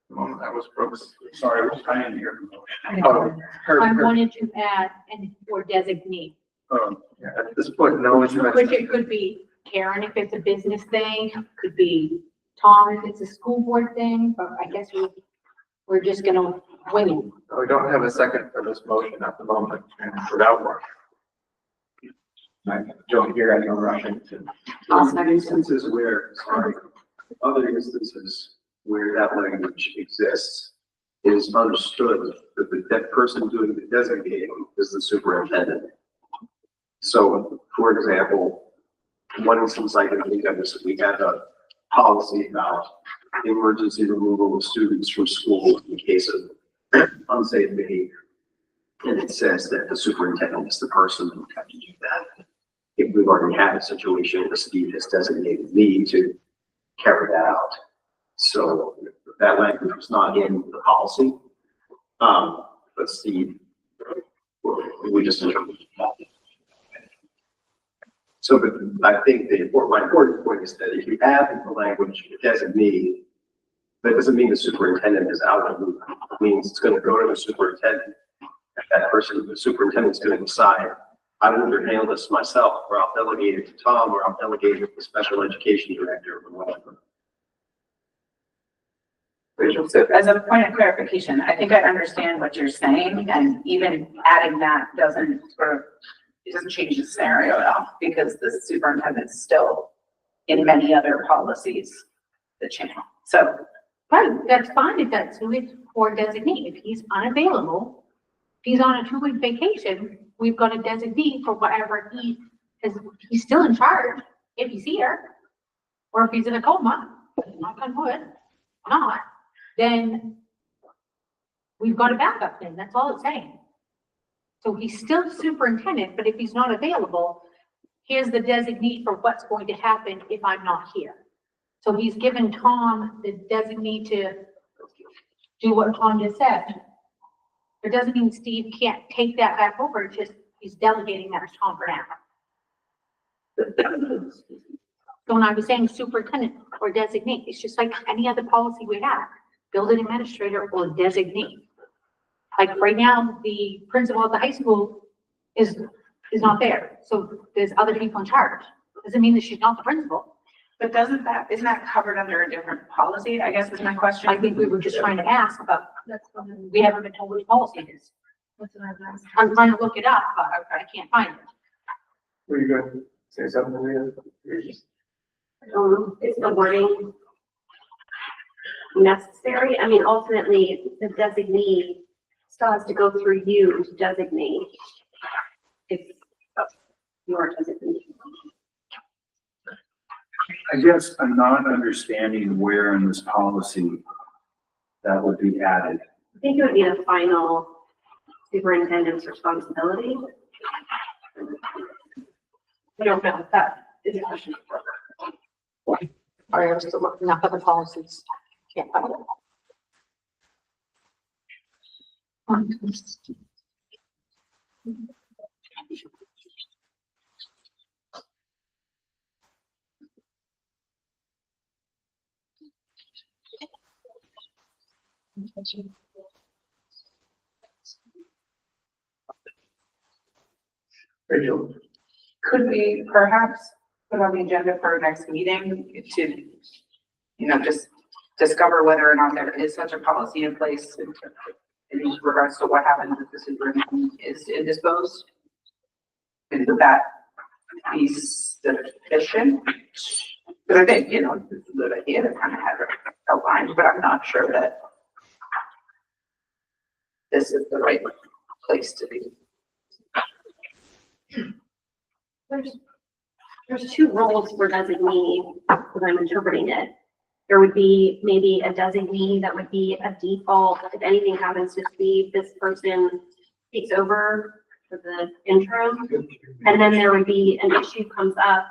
The moment that was Brooks. sorry, I didn't hear the motion. Oh, I her, wanted to add and or designate, yeah, at this point, no one's. which it could be Karen if it's a business thing, could be Tom if it's a school board thing, but I guess we're just gonna wing it. We don't have a second for this motion at the moment, and without one. I don't hear anyone rushing to. In instances where, sorry, other instances where that language exists, it is understood that that person doing the designating is the superintendent. So, for example, one instance I can think of is we had a policy about emergency removal of students from school in case of unsafe behavior. And it says that the superintendent is the person who has to do that. If we've already had a situation where Steve has designated me to carry that out. So that language was not in the policy. But Steve, we just interpreted that. So, but I think my important point is that if you add the language designee, that doesn't mean the superintendent is out of the loop. It means it's going to go to the superintendent. That person, the superintendent's going to decide, I will either handle this myself, or I'll delegate it to Tom, or I'll delegate it to the special education director, or whatever. Rachel, so as a point of clarification, I think I understand what you're saying, and even adding that doesn't it doesn't change the scenario at all, because the superintendent's still in many other policies, the channel. So, Right, that's fine if that's who it's for designate. If he's unavailable, if he's on a 2-week vacation, we've got a designate for whatever he's still in charge if he's here. Or if he's in a coma, knock on wood, not, then we've got a backup then, that's all it's saying. So he's still superintendent, but if he's not available, here's the designate for what's going to happen if I'm not here. So he's given Tom the designate to do what Tom just said. It doesn't mean Steve can't take that back over, it's just he's delegating that to Tom for now. So when I was saying superintendent or designate, it's just like any other policy we have, building administrator or designate. Like right now, the principal of the high school is not there, so there's other people in charge. Doesn't mean that she's not the principal. but isn't that covered under a different policy, I guess is my question? I think we were just trying to ask, but we haven't been told which policy it is. I'm trying to look it up, but I can't find it. Were you going to say something, Leah? Is the wording necessary? I mean, ultimately, the designee still has to go through you to designate if you're designee. I guess I'm not understanding where in this policy that would be added. I think it would be the final superintendent's responsibility. I don't know, that is a question. Sorry, I was still looking up other policies. Can't find it. Rachel, Could we perhaps put on the agenda for our next meeting to, just discover whether or not there is such a policy in place in regards to what happens if the superintendent is indisposed? And would that be sufficient? Because I think, it's a good idea to kind of have it outlined, but I'm not sure that this is the right place to be. There's two roles for designee, as I'm interpreting it. There would be maybe a designee that would be a default, if anything happens to Steve, this person takes over for the interim. And then there would be an issue comes up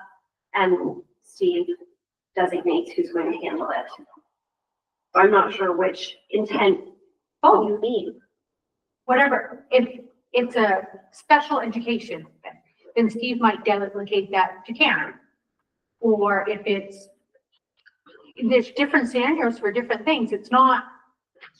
and Steve designates who's going to handle it. So I'm not sure which intent you mean. Whatever, if it's a special education, then Steve might delegate that to Karen. Or if there's different scenarios for different things. It's not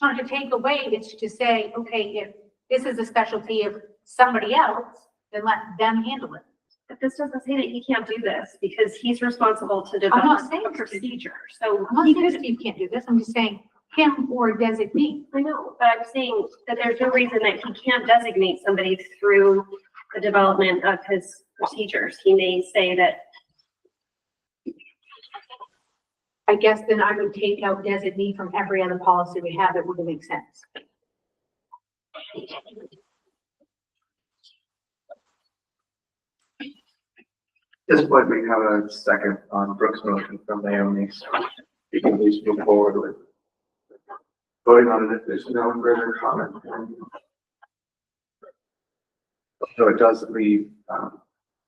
to take away, it's to say, okay, if this is a specialty of somebody else, then let them handle it. But this doesn't say that he can't do this because he's responsible to I'm not develop saying a procedure. So I'm not he saying could, Steve can't do this, I'm just saying him or a designee. I know, but I'm saying that there's no reason that he can't designate somebody through the development of his procedures. He may say that, I guess then I would take out designee from every other policy we have, it would make sense. At this point, we have a second on Brooks' motion from Naomi, so we can at least move forward with voting on it if there's no further comment. So it does leave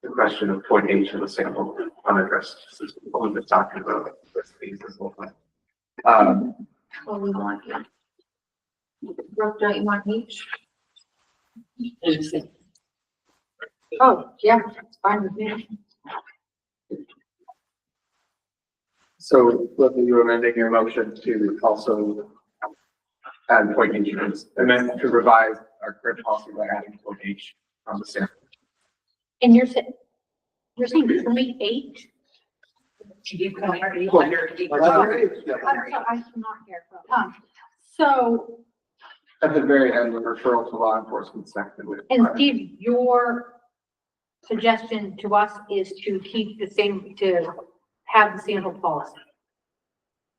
the question of point H of the sample unaddressed. This is what we've been talking about with these this whole time. Well, we want you. Brooke, don't you want each? Oh, yeah, it's fine with me. So, Leslie, you were amending your motion to also add point H, and then to revise our current policy by adding point H on the sample. And you're saying point H? Well, I cannot hear. So, At the very end, the referral to law enforcement section. and Steve, your suggestion to us is to keep the same, to have the sample policy.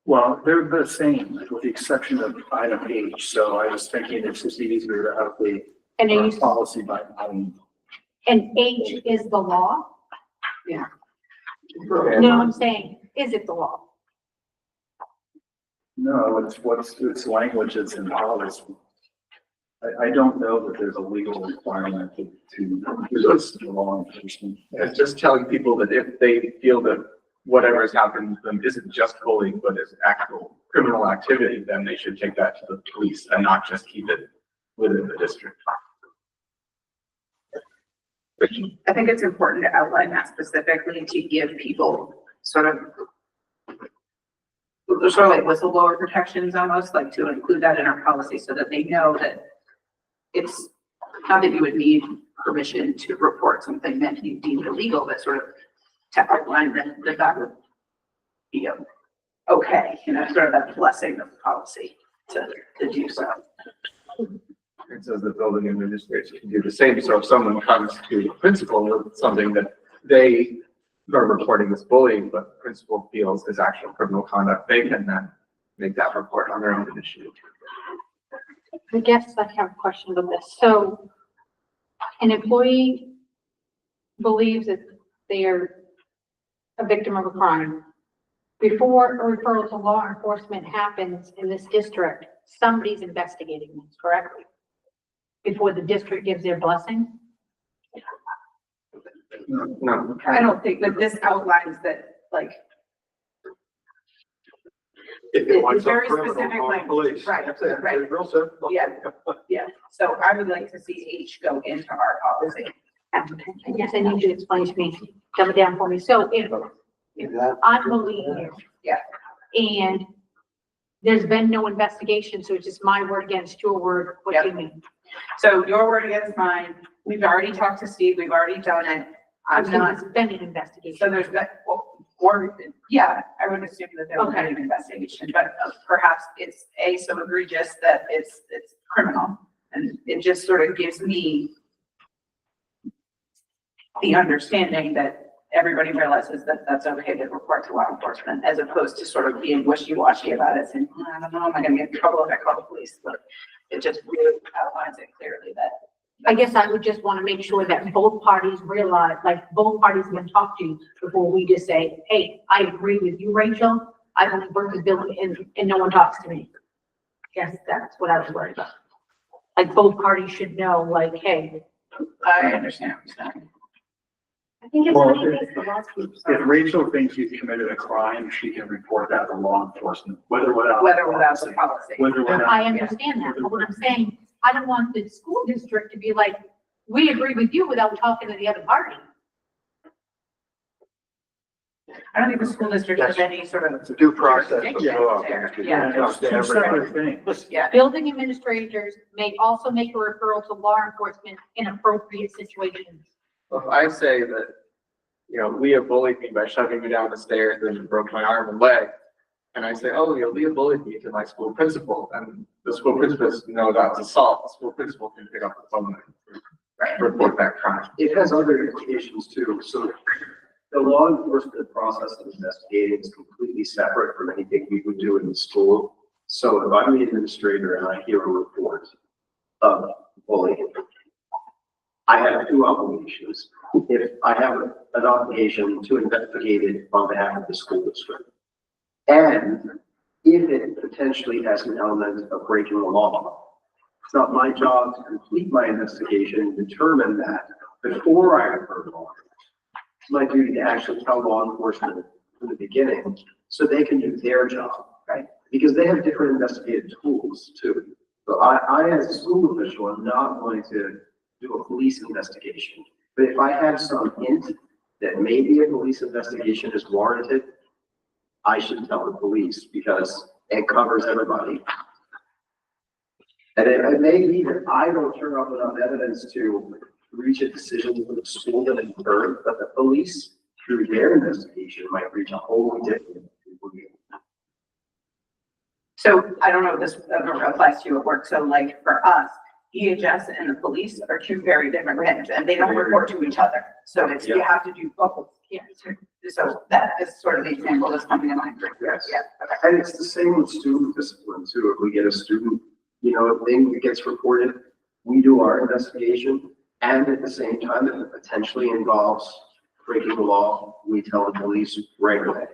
Well, they're the same with the exception of item H. So I was thinking it's just easier to update And our you, policy by item. and H is the law? Yeah. No, I'm saying, is it the law? No, it's language that's in policy. I don't know that there's a legal requirement to do this to law enforcement. It's just telling people that if they feel that whatever has happened to them isn't just bullying, but is actual criminal activity, then they should take that to the police and not just keep it within the district. I think it's important to outline that specifically to give people sort of like whistleblower protections almost, like to include that in our policy so that they know that it's not that you would need permission to report something that you deem illegal, but sort of to outline that that would be okay, sort of that blessing of the policy to do so. It says the building administrators can do the same. So if someone comes to the principal with something that they are reporting as bullying, but the principal feels is actual criminal conduct, they can then make that report on their own initiative. I guess I have a question about this. So an employee believes that they are a victim of a crime. Before a referral to law enforcement happens in this district, somebody's investigating this, correct? Before the district gives their blessing? No. I don't think that this outlines that, like, If It's it wants very a criminal, specific call the language. police. Right, That's it. right. It's real simple. Yeah. Yeah, so I would like to see H go into our policy. I guess I need you to explain to me, dumb it down for me. So if I believe you. Yeah. And there's been no investigation, so it's just my word against your word, what do you mean? So your word against mine, we've already talked to Steve, we've already done it. I'm not, It's been an investigation. so there's that, or, yeah, I would assume that there would be an investigation, but perhaps it's so egregious that it's criminal. And it just sort of gives me the understanding that everybody realizes that that's okay to report to law enforcement, as opposed to sort of being wishy-washy about it, saying, I don't know, am I gonna get in trouble if I call the police? But it just really outlines it clearly that. I guess I would just want to make sure that both parties realize, like, both parties can talk to before we just say, hey, I agree with you, Rachel. I only work with Bill and no one talks to me. Yes, that's what I was worried about. Like, both parties should know, like, hey, I understand what you're saying. I think it's Well, what it is, the last group. If Rachel thinks you've committed a crime, she can report that to law enforcement, whether without. Whether without the policy. Whether without. I understand that, but what I'm saying, I don't want the school district to be like, we agree with you without talking to the other party. I don't think the school district has any sort of. It's a due process. of Yeah, law. there, You yeah. can It's two talk to everybody. separate things. Yeah, Building administrators may also make a referral to law enforcement in appropriate situations. Well, if I say that, Leah bullied me by shoving me down the stairs and broke my arm and leg, and I say, oh, Leah bullied me to my school principal, and the school principal says, no, that's assault, the school principal can pick up the phone and report that crime. It has other implications too, so the law enforcement process of investigating is completely separate from anything we would do in the school. So if I'm the administrator and I hear a report of bullying, I have two obligations. If I have an obligation to investigate it on behalf of the school district, and if it potentially has an element of breaking the law, it's not my job to complete my investigation and determine that before I refer to law enforcement. It's my duty to actually tell law enforcement from the beginning so they can do their job, right? Because they have different investigative tools too. So I as a school official, am not going to do a police investigation. But if I have some hint that maybe a police investigation is warranted, I should tell the police because it covers everybody. And it may be that I don't turn up enough evidence to reach a decision with the school that occurred, but the police, through their investigation, might reach a wholly different conclusion. so I don't know if this ever applies to you at work, so like for us, EHS and the police are two very different things, and they don't report to each other, so it's, you have to do both. Yeah, so that is sort of the example that's coming to mind. Yes. Yeah, And it's the same with student discipline too. If we get a student, thing that gets reported, we do our investigation. And at the same time, if it potentially involves breaking the law, we tell the police right away.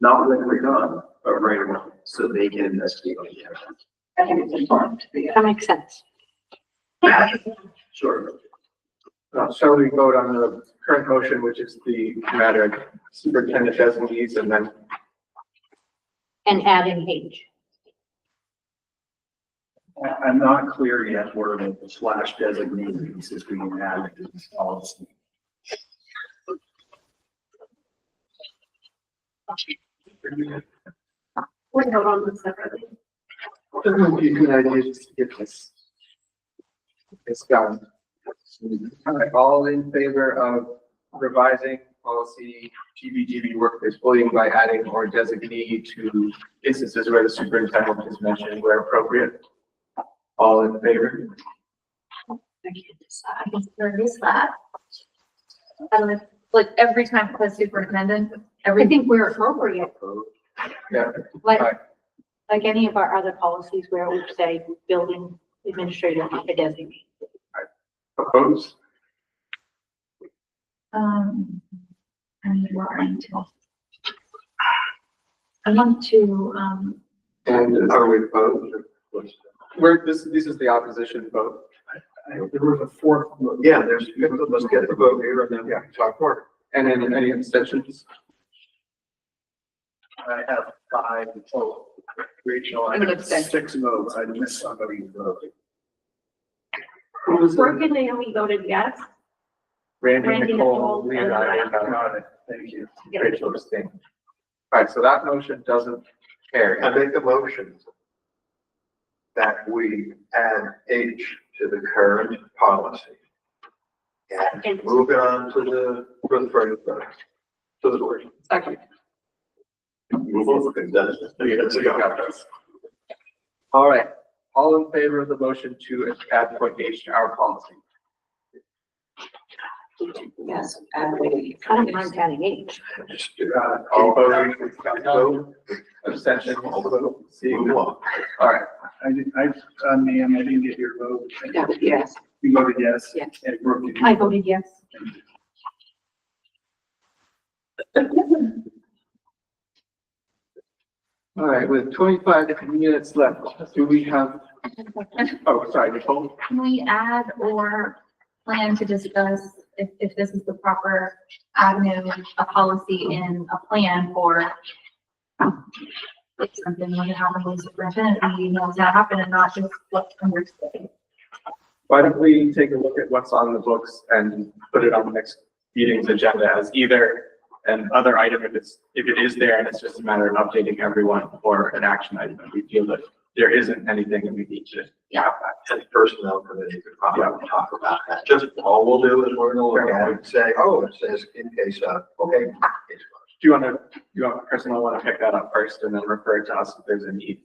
Not when we're done, but right away, so they can investigate on the evidence. I think it's important to be. That makes sense. Sure. Shall we vote on the current motion, which is the matter of superintendent designees, and then And adding H. I'm not clear yet where the slash designee is being added to this policy. We'll vote on this separately. it would be a good idea just to get this going. All right, all in favor of revising policy GBGB workplace bullying by adding or designee to instances where the superintendent has mentioned where appropriate? All in favor? I can't decide. There is that. I don't know, like every time it says superintendent, I think we're appropriate, Yeah. like, Right. like any of our other policies where we say building administrator, not a designee. Opposed? and we're trying to. I want to, And Are we opposed? this is the opposition vote. There was a fourth. Yeah, let's get the vote here and then talk more. And then any abstentions? I have 5 total. Rachel, I I'm an have abstention. 6 votes. I missed somebody's vote. Who was Brooke it? and Naomi voted yes. Randy, Randy, Nicole, Nicole, Leah, and and Got it. Thank you. Rachel abstained. All right, so that motion doesn't carry. I make a motion that we add H to the current policy And move it on to the board. Second. Move over, and then, so you got this. All right, all in favor of the motion to add point H to our policy? Yes. I don't mind adding H. Just, All opposed, vote, abstention, seeing none. All right, Ma'am, I didn't get your vote. Yes. You voted yes? Yes. And Brooke, did you? I voted yes. all right, with 25 minutes left, do we have, oh, sorry, Nicole? Can we add or plan to discuss if this is the proper avenue, a policy in a plan for if something were to happen with the superintendent, we know it's not happening and not just what's understood. Why don't we take a look at what's on the books and put it on the next meeting's agenda as either an other item if it is there and it's just a matter of updating everyone, or an action item if we feel that there isn't anything and we need to. Yeah, and personnel committee could probably talk about that. Just all we'll do is we're gonna look at it and say, oh, it says in case of, okay. Do you want personnel want to pick that up first and then refer to us if there's a need?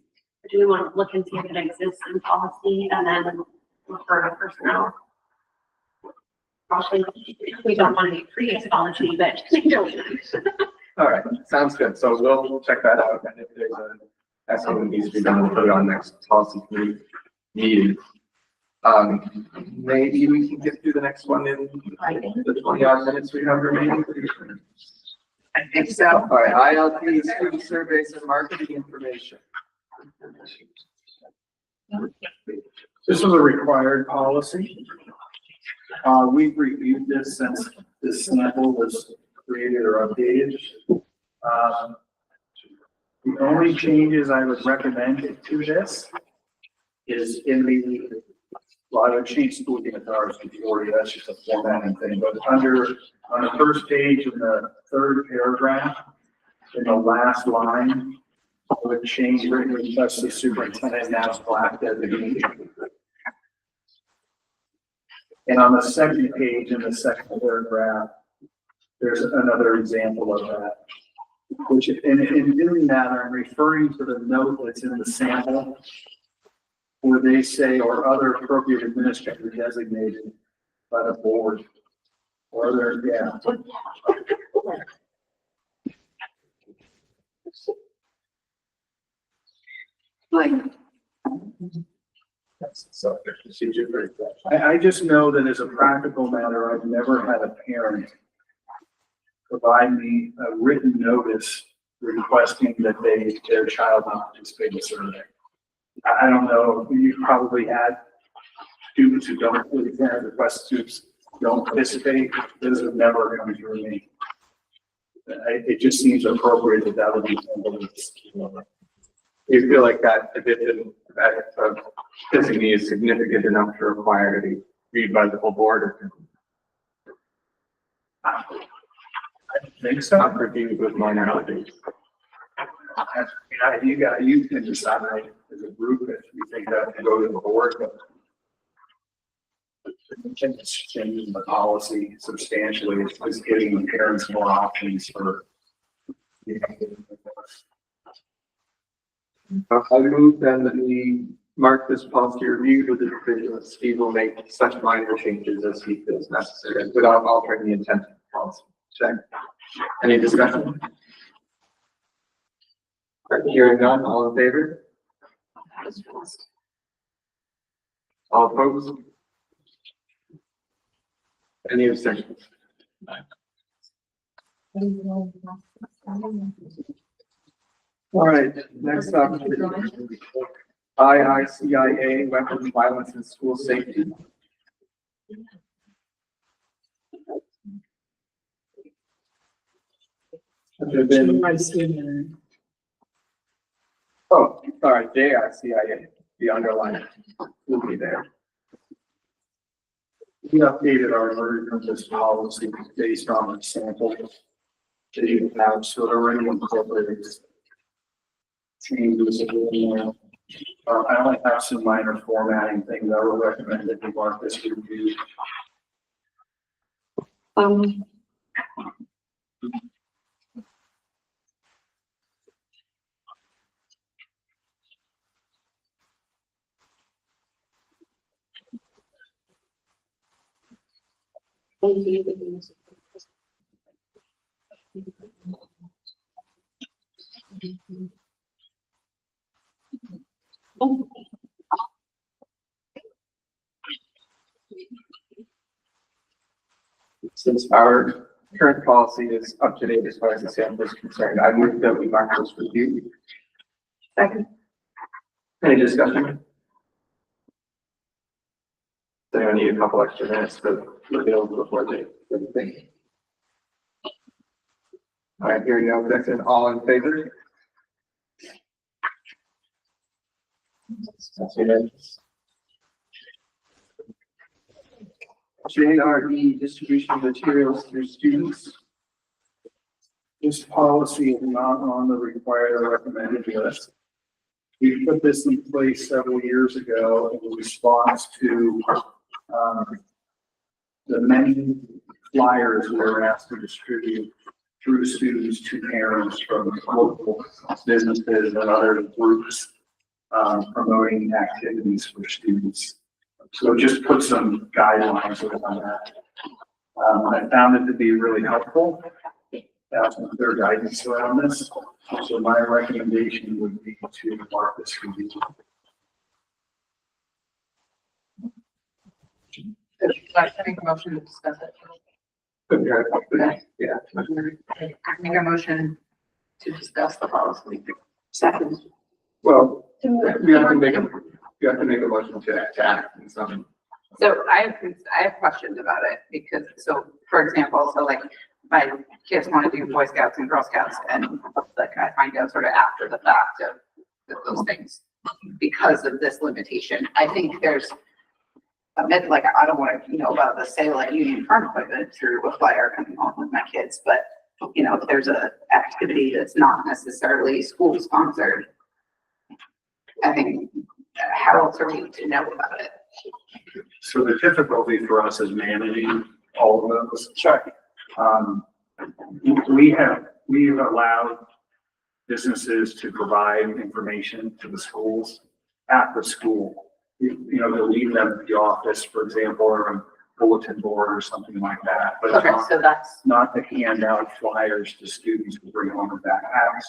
Do we want to look and see if it exists in policy and then refer to personnel? Probably, we don't want to create policy, but we don't. All right, sounds good. So we'll check that out, and if there's that's something that needs to be done, we'll put it on next policy committee meeting. Maybe we can get through the next one in the 20 odd minutes we have remaining. I think so. All right, ILP, student surveys and marketing information. This is a required policy. We've reviewed this since this sample was created or updated. The only changes I would recommend to this is in the, well, I would change school guitars before, that's just a formatting thing, but on the first page in the third paragraph, in the last line, I would change written request to superintendent now black designation. And on the second page in the second paragraph, there's another example of that. Which in doing that, I'm referring to the note that's in the sample where they say, or other appropriate administrator designated by the board. Or other, yeah. So there's procedure for that. I just know that as a practical matter, I've never had a parent provide me a written notice requesting that their child not participate in the survey. I don't know, you've probably had students who don't really parent request students don't participate. This has never come through me. It just seems appropriate that would be handled. You feel like that addition, that designee is significant enough to require to be reviewed by the whole board? I think so. Not reviewed with minor updates. You can decide as a group if you think that can go to the board, but it's changing the policy substantially. It's just giving the parents more options for. I move then that we mark this policy reviewed with the provision that Steve will make such minor changes as he feels necessary without altering the intent of the policy. Check. Any discussion? Hearing none, all in favor? All opposed? Any abstentions? All right, next up, IICIA, weapons, violence, and school safety. Have there been? Oh, sorry, JICIA, the underline will be there. We updated our version of this policy based on the sample that you have, so it already incorporates changes in there. I only have some minor formatting things I would recommend that you mark this review. Since our current policy is up to date as far as the sample is concerned, I move that we mark this review. Second. Any discussion? Then I need a couple extra minutes to look it over before they think. All right, here you go, Dixon, all in favor? That's unanimous. JRE distribution of materials through students. This policy is not on the required or recommended list. We put this in place several years ago in response to, the many flyers we were asked to distribute through students to parents from local businesses and other groups, promoting activities for students. So just put some guidelines on that. I found it to be really helpful. Some clear guidance around this. So my recommendation would be to mark this review. I make a motion to discuss it. Yeah. I make a motion to discuss the policy. Second. Well, you have to make a motion to act in some. So I have questions about it because, so for example, so like my kids want to do Boy Scouts and Girl Scouts and like I find out sort of after the fact of those things because of this limitation. I think there's a bit like, I don't want to, about the sale at Union Farm equipment through a flyer coming home with my kids, but if there's a activity that's not necessarily school sponsored, I think how else are we to know about it? So the difficulty for us is managing all of those. Sure. We've allowed businesses to provide information to the schools at the school. To leave them at the office, for example, or a bulletin board or something like that. But Okay, so that's, not to hand out flyers to students who bring home in backpacks.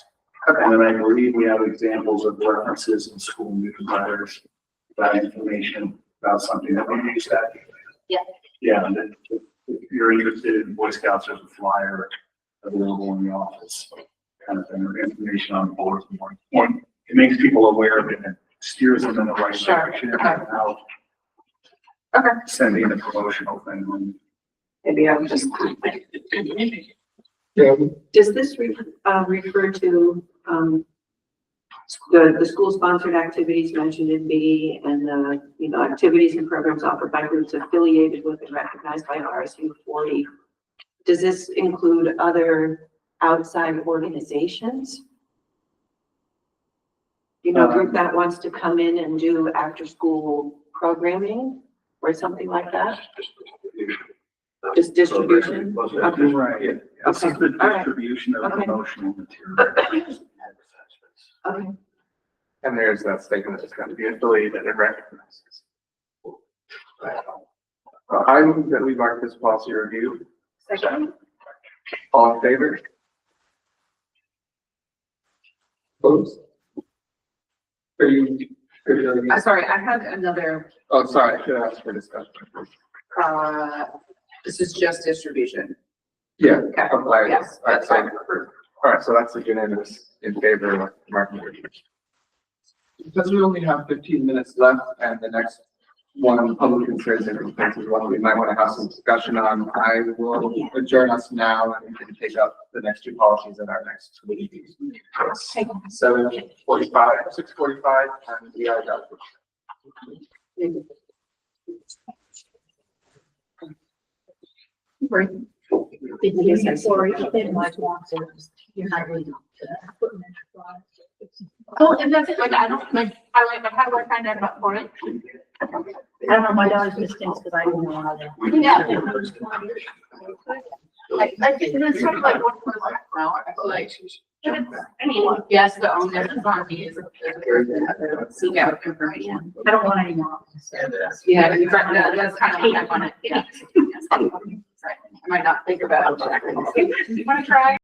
okay, And then I believe we have examples of references in school newsletters, that information about something that we use that. Yeah. Yeah, and then if you're interested in Boy Scouts, there's a flyer available in the office, kind of thing, or information on boards. One, it makes people aware of it and steers them in the right Sure, direction okay. without okay. sending a promotional thing. Maybe I'm just. Yeah. Does this refer to, the school sponsored activities mentioned in B and the, activities and programs offered by groups affiliated with and recognized by RSU 40? Does this include other outside organizations? A group that wants to come in and do after school programming or something like that? Just distribution? Okay. Right, yeah. This is the All right. distribution of Okay. promotional material. Okay. And there's that statement that's going to be affiliated and recognized. I move that we mark this policy review. Second. All in favor? Opposed? Are you? Sorry, I had another, Oh, sorry, I should ask for discussion. this is just distribution. Yeah. Okay. of flyers. Yes, All right, that's so, fine. all right, so that's a unanimous in favor of marking review. Because we only have 15 minutes left and the next one, public concerns and complaints is one we might want to have some discussion on. I will adjourn us now and we can take up the next two policies in our next meeting. 7:45, 6:45, and we are done. Oh, and that's it, like, I don't, like, how do I find out about for it? I don't know, my daughter's just thinks because I don't know how to. I think it's sort of like what was that now, I feel like. I mean, Yes, the onus is on me is seek out information. I don't want any more. Yeah, exactly, that's kind of what I want to, yeah. I might not think about it. You wanna try?